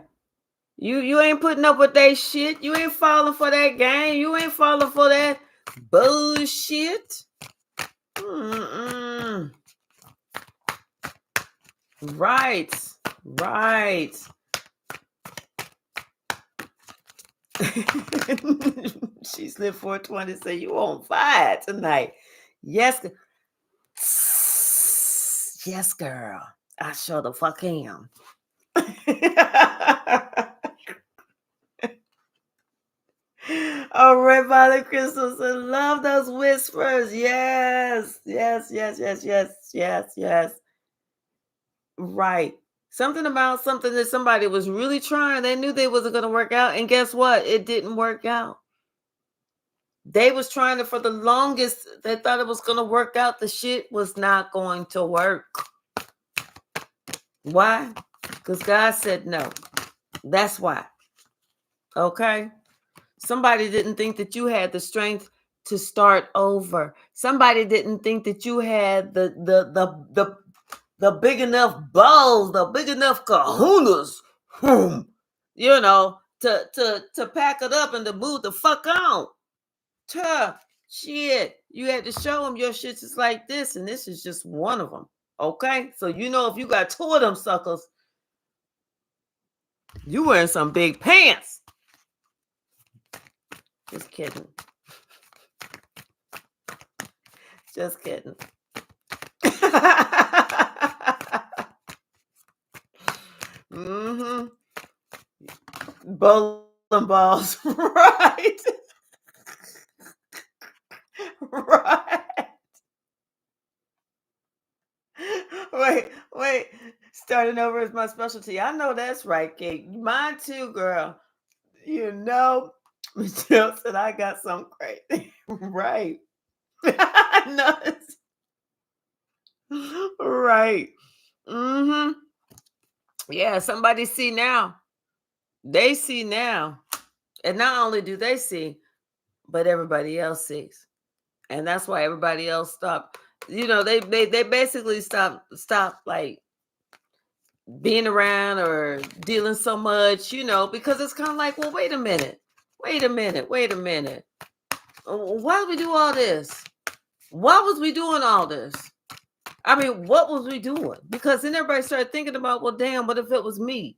you ain't putting up with that shit. You ain't falling for that game. You ain't falling for that bullshit. Right. She slipped 420. Say you on fire tonight. Yes. Yes, girl. I sure the fuck am. All right, Violet Crystals. I love those whispers. Yes. Right. Something about something that somebody was really trying. They knew they wasn't going to work out. And guess what? It didn't work out. They was trying it for the longest. They thought it was going to work out. The shit was not going to work. Why? Because God said no. That's why. Okay? Somebody didn't think that you had the strength to start over. Somebody didn't think that you had the big enough balls, the big enough kahunas, to pack it up and to move the fuck on. Shit, you had to show them your shit is like this, and this is just one of them. Okay, so you know if you got two of them suckers, you wearing some big pants. Just kidding. Just kidding. Mm-hmm. Bowling balls, right? Right. Wait. Starting over is my specialty. I know that's right, Kate. Mine too, girl. You know, Michelle said I got some crazy. Right. No, right. Mm-hmm. Yeah, somebody see now. They see now. And not only do they see, but everybody else sees. And that's why everybody else stopped. You know, they basically stop like being around or dealing so much, you know, because it's kind of like, well, wait a minute. Wait a minute. Why did we do all this? Why was we doing all this? I mean, what was we doing? Because then everybody started thinking about, well, damn, what if it was me?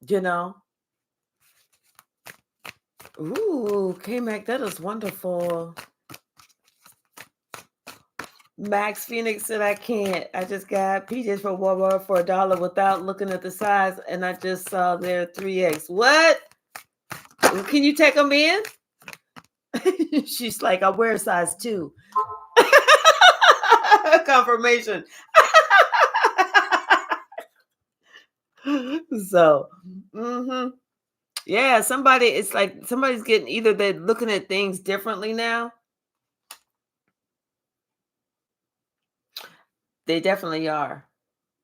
You know? Ooh, K-Mac, that is wonderful. Max Phoenix said, I can't. I just got PJs for Walmart for $1 without looking at the size, and I just saw their 3X. What? Can you take them in? She's like, I wear size 2. Confirmation. So, yeah, it's like somebody's getting, either they're looking at things differently now. They definitely are,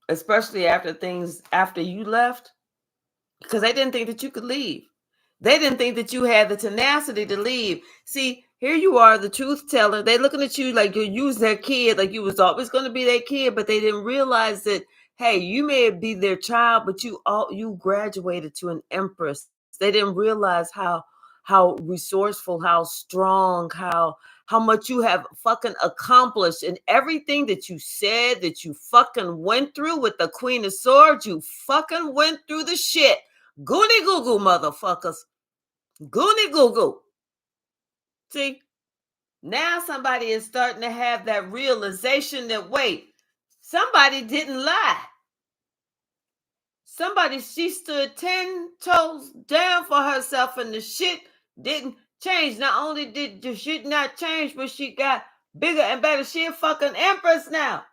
especially after you left, because they didn't think that you could leave. They didn't think that you had the tenacity to leave. See, here you are, the truth teller. They looking at you like you was their kid, like you was always going to be their kid, but they didn't realize that, hey, you may be their child, but you graduated to an empress. They didn't realize how resourceful, how strong, how much you have fucking accomplished, and everything that you said that you fucking went through with the Queen of Swords. You fucking went through the shit. Goony goo goo, motherfuckers. Goony goo goo. See, now somebody is starting to have that realization that, wait, somebody didn't lie. She stood 10 toes down for herself, and the shit didn't change. Not only did the shit not change, but she got bigger and better. She a fucking empress now.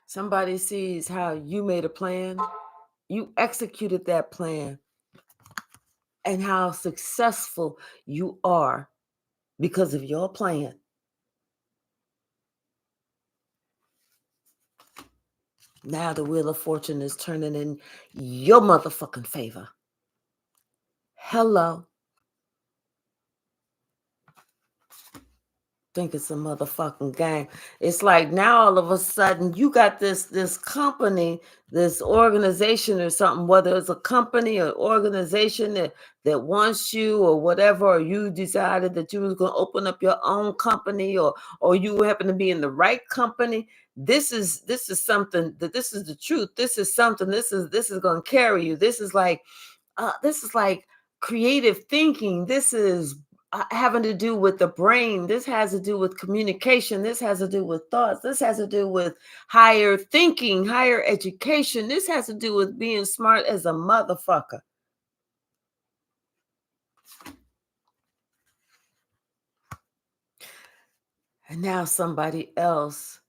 Somebody sees how you made a plan, you executed that plan, and how successful you are because of your plan. Now the wheel of fortune is turning in your motherfucking favor. Hello. Think it's a motherfucking game. It's like now all of a sudden you got this company, this organization or something, whether it's a company or organization that wants you or whatever, or you decided that you was going to open up your own company, or you happen to be in the right company. This is something that, this is the truth. This is something, this is going to carry you. This is like creative thinking. This is having to do with the brain. This has to do with communication. This has to do with thoughts. This has to do with higher thinking, higher education. This has to do with being smart as a motherfucker. And now somebody else,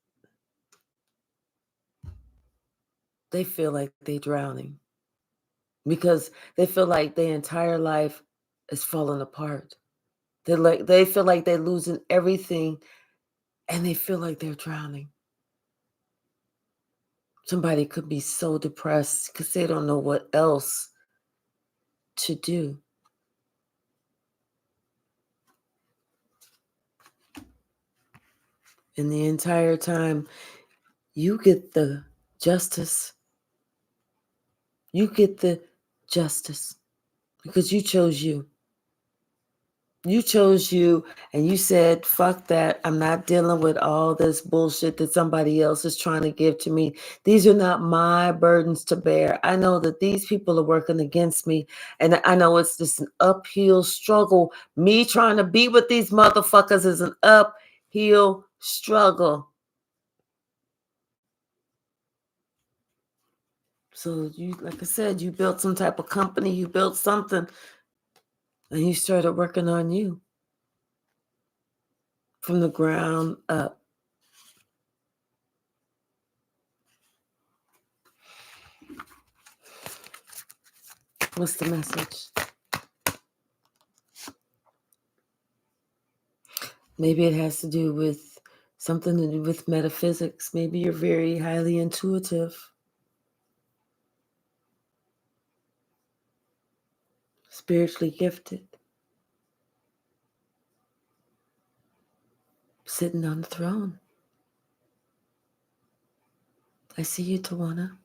they feel like they're drowning because they feel like their entire life is falling apart. They feel like they're losing everything, and they feel like they're drowning. Somebody could be so depressed because they don't know what else to do. And the entire time, you get the justice. You get the justice. because you chose you. You chose you, and you said, fuck that. I'm not dealing with all this bullshit that somebody else is trying to give to me. These are not my burdens to bear. I know that these people are working against me, and I know it's just an uphill struggle. Me trying to be with these motherfuckers is an uphill struggle. So you, like I said, you built some type of company, you built something, and you started working on you from the ground up. What's the message? Maybe it has to do with something to do with metaphysics. Maybe you're very highly intuitive, spiritually gifted, sitting on the throne. I see you, Tawana.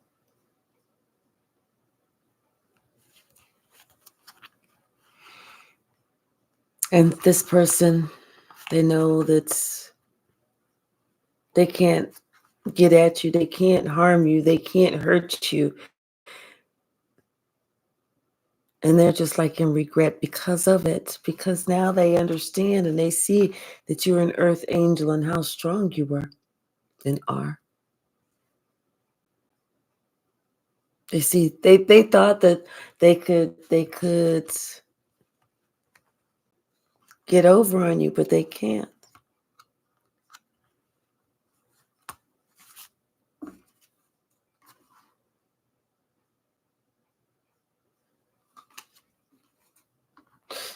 And this person, they know that they can't get at you, they can't harm you, they can't hurt you. And they're just like in regret because of it, because now they understand and they see that you're an earth angel and how strong you were and are. They see, they thought that they could get over on you, but they can't.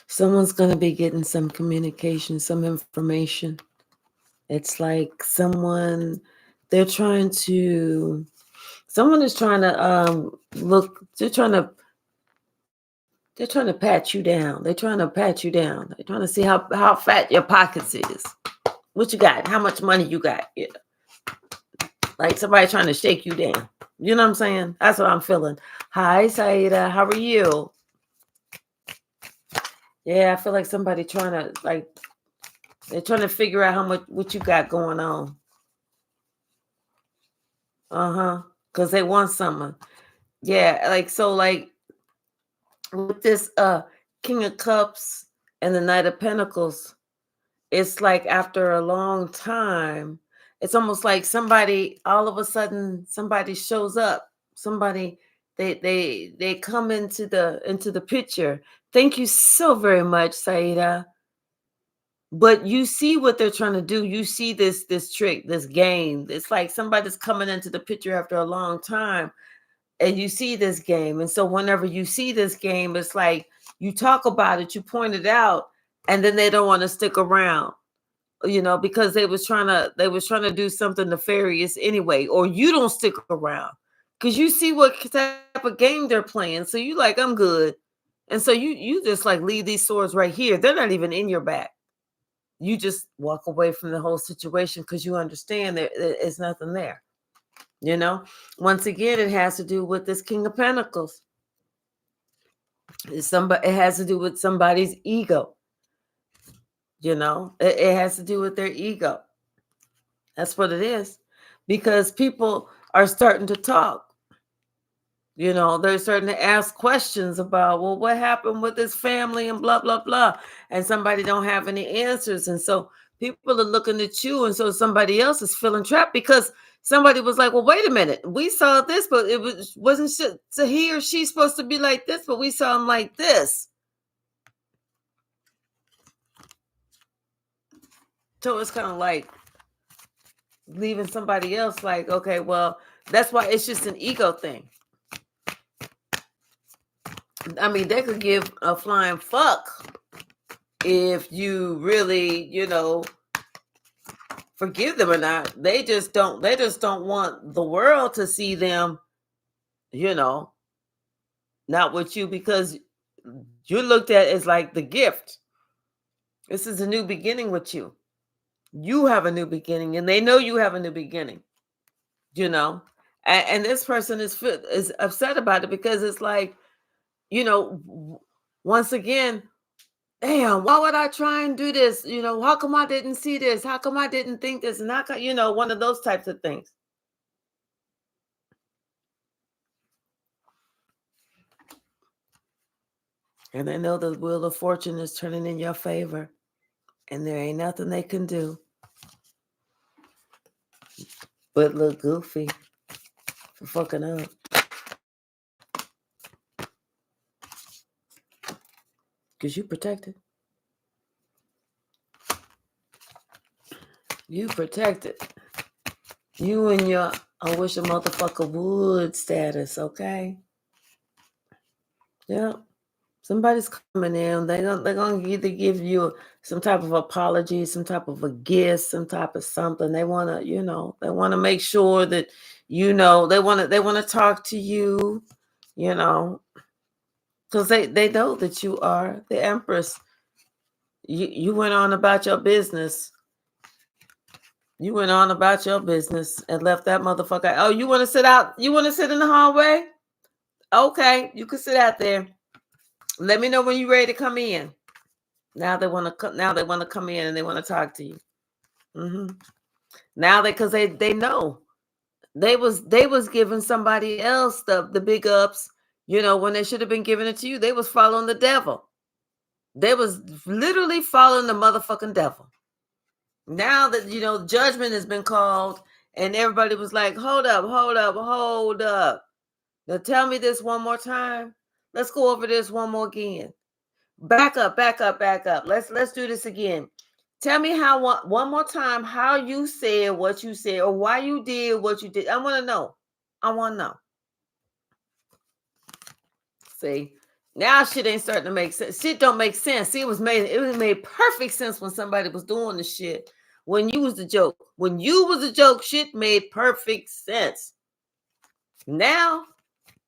Someone's going to be getting some communication, some information. It's like someone is trying to look, they're trying to pat you down. They're trying to pat you down. They're trying to see how fat your pockets is. What you got? How much money you got? Yeah. Like somebody trying to shake you down. You know what I'm saying? That's what I'm feeling. Hi, Saida. How are you? Yeah, I feel like somebody trying to they're trying to figure out what you got going on. Because they want something. Yeah, with this King of Cups and the Knight of Pentacles, it's like after a long time, it's almost like somebody, all of a sudden, somebody shows up. Somebody, they come into the picture. Thank you so very much, Saida. But you see what they're trying to do. You see this trick, this game. It's like somebody's coming into the picture after a long time, and you see this game. And so whenever you see this game, it's like you talk about it, you point it out, and then they don't want to stick around, because they was trying to do something nefarious anyway, or you don't stick around because you see what type of game they're playing. So you like, I'm good. And so you just like leave these swords right here. They're not even in your back. You just walk away from the whole situation because you understand there is nothing there. Once again, it has to do with this King of Pentacles. It has to do with somebody's ego. It has to do with their ego. That's what it is. Because people are starting to talk. They're starting to ask questions about, well, what happened with this family and blah, blah, blah. And somebody don't have any answers. And so people are looking at you. And so somebody else is feeling trapped because somebody was like, well, wait a minute. We saw this, but wasn't so he or she supposed to be like this, but we saw him like this. So it's kind of like leaving somebody else like, okay, well, that's why it's just an ego thing. I mean, they could give a flying fuck if you really, forgive them or not. They just don't want the world to see them, not with you, because you're looked at as like the gift. This is a new beginning with you. You have a new beginning, and they know you have a new beginning, and this person is upset about it because it's like, once again, damn, why would I try and do this? How come I didn't see this? How come I didn't think this? And how come, one of those types of things. And they know the wheel of fortune is turning in your favor. And there ain't nothing they can do but look goofy for fucking up. Because you protected. You protected. You and your I wish a motherfucker would status, okay? Yep. Somebody's coming in. They're gonna either give you some type of apology, some type of a gift, some type of something. They wanna, they wanna make sure that they wanna talk to you, because they know that you are the Empress. You went on about your business. You went on about your business and left that motherfucker. Oh, you want to sit out? You want to sit in the hallway? Okay, you can sit out there. Let me know when you're ready to come in. Now they want to. Now they want to come in and they want to talk to you. Now because they know they was giving somebody else the big ups. When they should have been giving it to you. They was following the devil. They was literally following the motherfucking devil. Now that judgment has been called, and everybody was like, "Hold up, hold up, hold up." Now tell me this one more time. Let's go over this one more again. Back up, back up, back up. Let's do this again. Tell me how one more time how you said what you said or why you did what you did. I want to know. I want to know. See, now shit ain't starting to make sense. Shit don't make sense. See, it was made perfect sense when somebody was doing the shit. When you was the joke. When you was a joke, shit made perfect sense. Now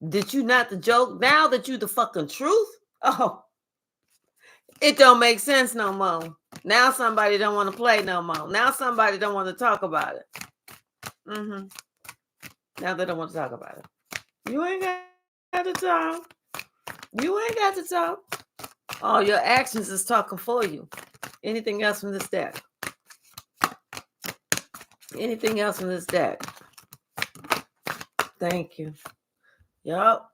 that you not the joke, now that you the fucking truth, oh, it don't make sense no more. Now somebody don't want to play no more. Now somebody don't want to talk about it. Now they don't want to talk about it. You ain't got to talk. You ain't got to talk. All your actions is talking for you. Anything else from this deck? Anything else from this deck? Thank you. Yup.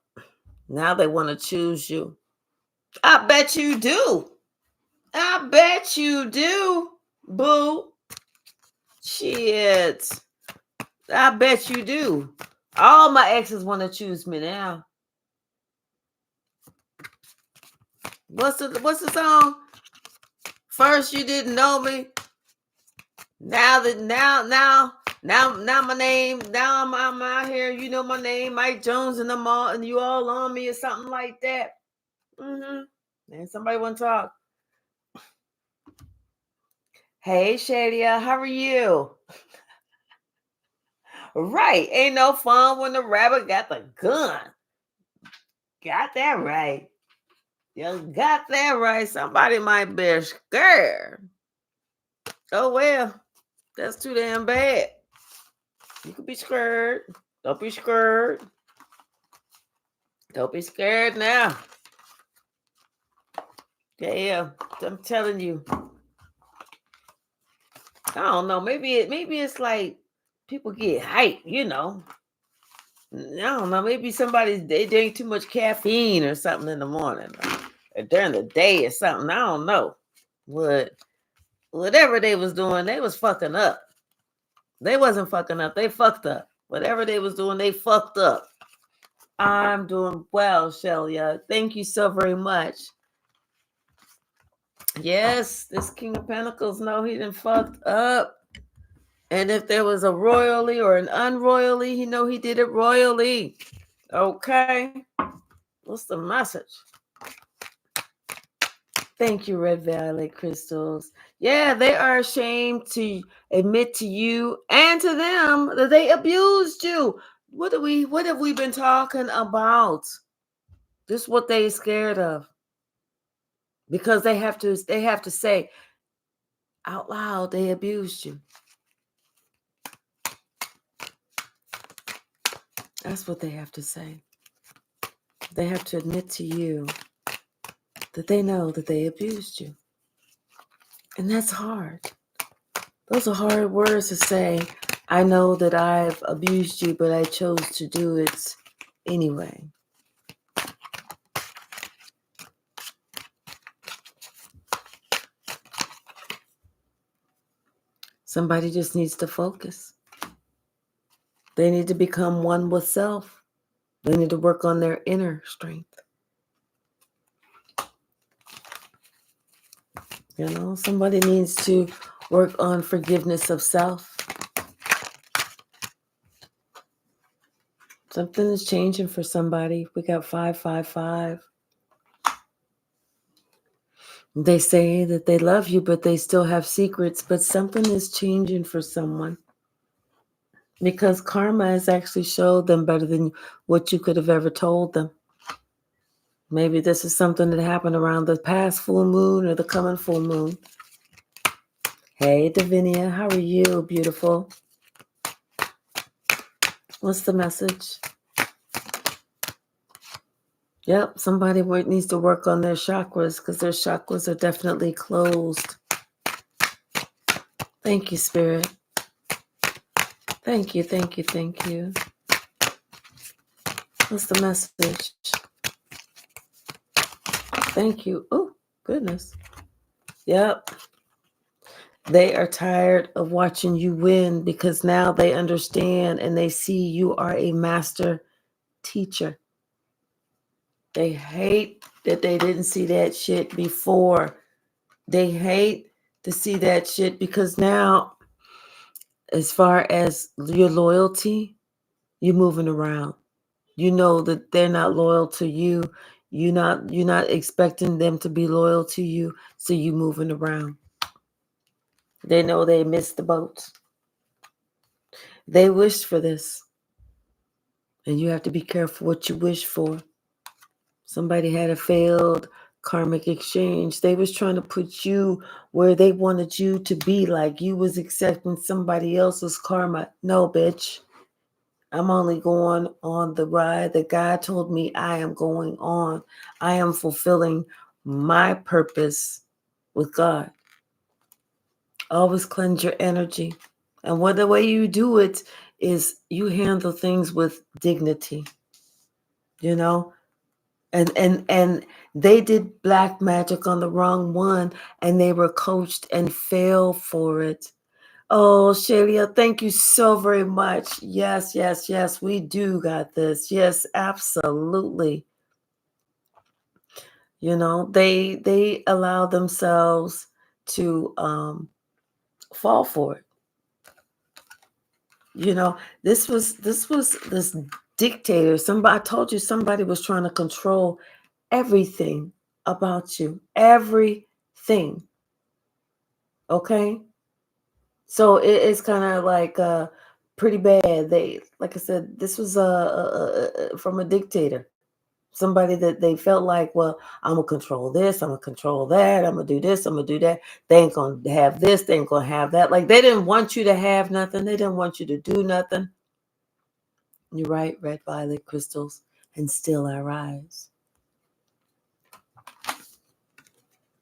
Now they want to choose you. I bet you do. I bet you do, boo. Shit. I bet you do. All my exes want to choose me now. What's the song? First you didn't know me. Now my name. Now I'm out here. You know my name, Mike Jones, and I'm all and you all on me or something like that. And somebody want to talk. Hey Shadia, how are you? Right. Ain't no fun when the rabbit got the gun. Got that right. You got that right. Somebody might be scared. Oh, well, that's too damn bad. You could be scared. Don't be scared. Don't be scared now. Yeah, I'm telling you. I don't know. Maybe it's like people get hype, I don't know. Maybe they drink too much caffeine or something in the morning or during the day or something. I don't know. Whatever they was doing, they was fucking up. They wasn't fucking up. They fucked up. Whatever they was doing, they fucked up. I'm doing well, Shelia. Thank you so very much. Yes, this King of Pentacles, no, he done fucked up. And if there was a royally or an unroyally, he know he did it royally. Okay. What's the message? Thank you, Red Violet Crystals. Yeah, they are ashamed to admit to you and to them that they abused you. What have we been talking about? This is what they scared of. Because they have to say out loud they abused you. That's what they have to say. They have to admit to you that they know that they abused you. And that's hard. Those are hard words to say. I know that I've abused you, but I chose to do it anyway. Somebody just needs to focus. They need to become one with self. They need to work on their inner strength. You know, somebody needs to work on forgiveness of self. Something is changing for somebody. We got 555. They say that they love you, but they still have secrets. But something is changing for someone. Because karma has actually showed them better than what you could have ever told them. Maybe this is something that happened around the past full moon or the coming full moon. Hey, Davinia, how are you, beautiful? What's the message? Yep, somebody needs to work on their chakras because their chakras are definitely closed. Thank you, Spirit. Thank you, thank you, thank you. What's the message? Thank you. Oh, goodness. Yep. They are tired of watching you win because now they understand and they see you are a master teacher. They hate that they didn't see that shit before. They hate to see that shit because now, as far as your loyalty, you're moving around. You know that they're not loyal to you. You're not expecting them to be loyal to you, so you moving around. They know they missed the boat. They wished for this. And you have to be careful what you wish for. Somebody had a failed karmic exchange. They was trying to put you where they wanted you to be, like you was accepting somebody else's karma. No, bitch. I'm only going on the ride that God told me I am going on. I am fulfilling my purpose with God. Always cleanse your energy. And what the way you do it is you handle things with dignity. You know? And they did black magic on the wrong one and they were coached and fell for it. Oh, Shelia, thank you so very much. Yes, yes, yes, we do got this. Yes, absolutely. You know, they allow themselves to fall for it. You know, this was this dictator. I told you somebody was trying to control everything about you. Everything. Okay? So it's kind of like pretty bad. They, like I said, this was from a dictator, somebody that they felt like, well, I'm gonna control this, I'm gonna control that, I'm gonna do this, I'm gonna do that. They ain't gonna have this, they ain't gonna have that. Like they didn't want you to have nothing. They didn't want you to do nothing. You're right, red violet crystals, and still I rise.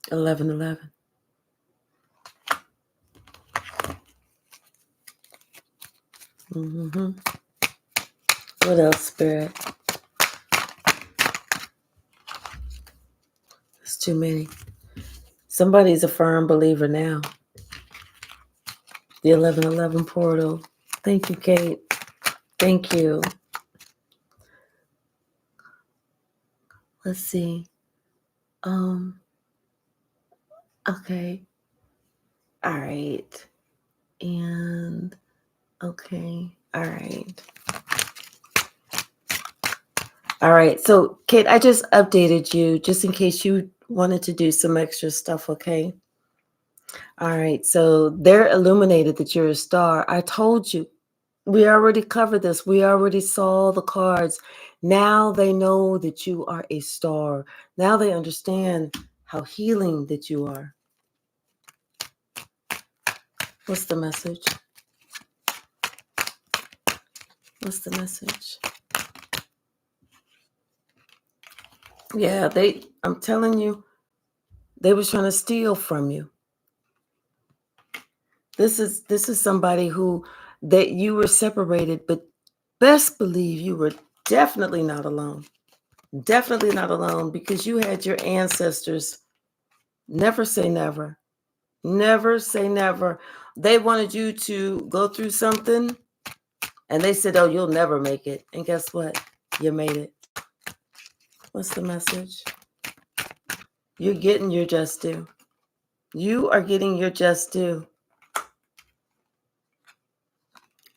1111. Mm-hmm. What else, Spirit? It's too many. Somebody's a firm believer now. The 1111 portal. Thank you, Kate. Thank you. Let's see. Okay. All right. And okay. All right. All right. So, Kate, I just updated you just in case you wanted to do some extra stuff, okay? All right. So they're illuminated that you're a star. I told you. We already covered this. We already saw the cards. Now they know that you are a star. Now they understand how healing that you are. What's the message? What's the message? Yeah, I'm telling you, They was trying to steal from you. This is somebody who that you were separated, but best believe you were definitely not alone. Definitely not alone because you had your ancestors. Never say never. Never say never. They wanted you to go through something and they said, "Oh, you'll never make it." And guess what? You made it. What's the message? You're getting your just due. You are getting your just due.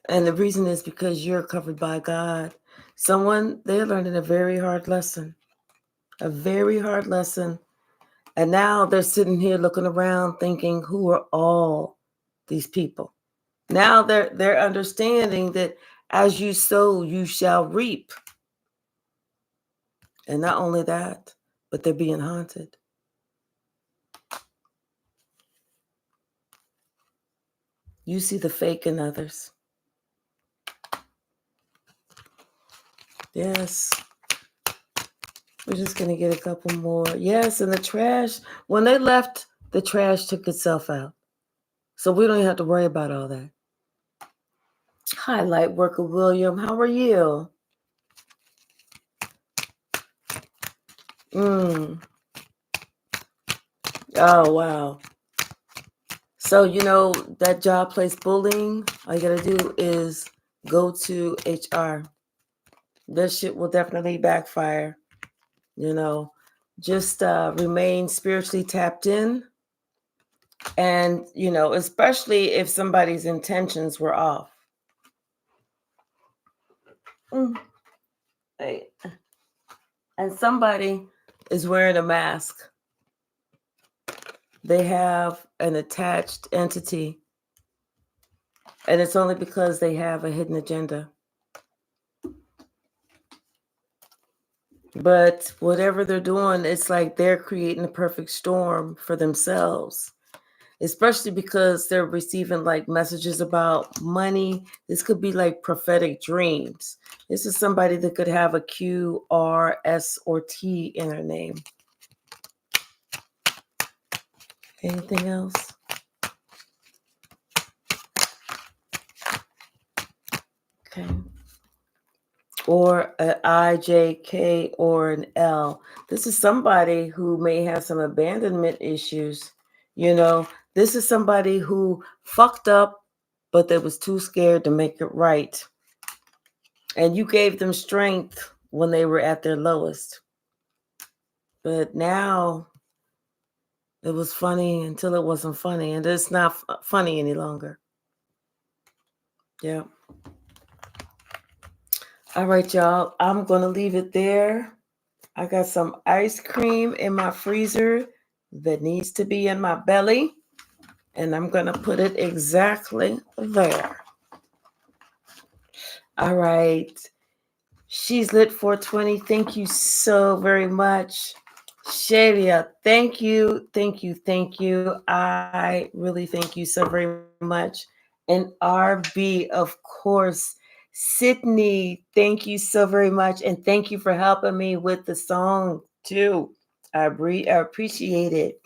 And the reason is because you're covered by God. Someone, they're learning a very hard lesson. A very hard lesson. And now they're sitting here looking around thinking, who are all these people? Now they're understanding that as you sow, you shall reap. And not only that, but they're being haunted. You see the fake in others. Yes. We're just going to get a couple more. Yes, and the trash, when they left, the trash took itself out. So we don't even have to worry about all that. Hi, Lightworker William. How are you? Oh, wow. So, that job place bullying, all you got to do is go to HR. This shit will definitely backfire. Just remain spiritually tapped in. And, especially if somebody's intentions were off. Hey. And somebody is wearing a mask. They have an attached entity. And it's only because they have a hidden agenda. But whatever they're doing, it's like they're creating a perfect storm for themselves. Especially because they're receiving like messages about money. This could be like prophetic dreams. This is somebody that could have a Q, R, S, or T in their name. Anything else? Okay. Or an I, J, K, or an L. This is somebody who may have some abandonment issues. This is somebody who fucked up, but they was too scared to make it right. And you gave them strength when they were at their lowest. But now it was funny until it wasn't funny. And it's not funny any longer. Yeah. All right, y'all. I'm going to leave it there. I got some ice cream in my freezer that needs to be in my belly. And I'm going to put it exactly there. All right. She's lit 420. Thank you so very much. Shadia, thank you. I really thank you so very much. And RB, of course. Sydney, thank you so very much. And thank you for helping me with the song, too. I appreciate it.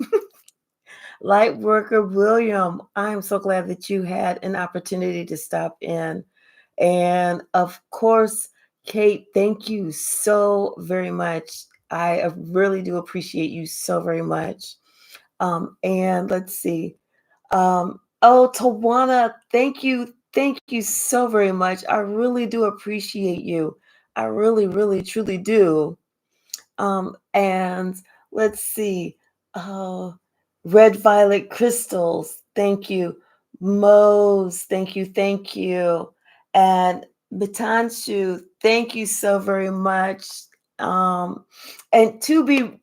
Lightworker William, I'm so glad that you had an opportunity to stop in. And of course, Kate, thank you so very much. I really do appreciate you so very much. And let's see. Tawana, thank you. Thank you so very much. I really do appreciate you. I really, really, truly do. And let's see. Red Violet Crystals, thank you. Mose, thank you. And Batanshu, thank you so very much. And to be,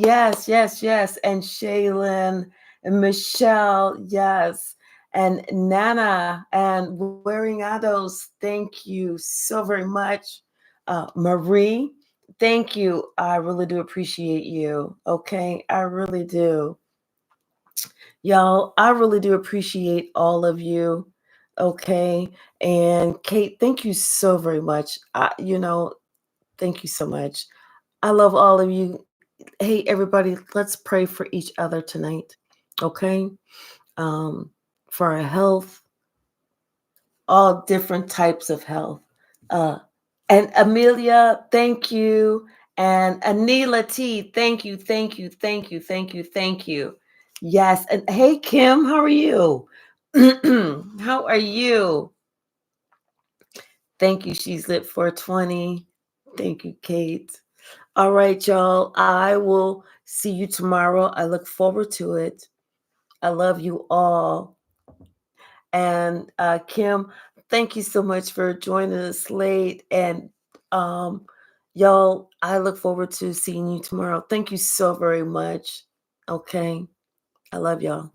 yes. And Shaylin and Michelle, yes. And Nana and Wearing Ados, thank you so very much. Marie, thank you. I really do appreciate you. Okay, I really do. Y'all, I really do appreciate all of you. Okay. And Kate, thank you so very much. Thank you so much. I love all of you. Hey, everybody, let's pray for each other tonight, okay? Um, for our health, all different types of health. Uh, and Amelia, thank you. And Anila T, thank you, thank you, thank you, thank you, thank you. Yes. And hey, Kim, how are you? How are you? Thank you. She's lit 420. Thank you, Kate. All right, y'all. I will see you tomorrow. I look forward to it. I love you all. And Kim, thank you so much for joining us late. And y'all, I look forward to seeing you tomorrow. Thank you so very much. Okay. I love y'all.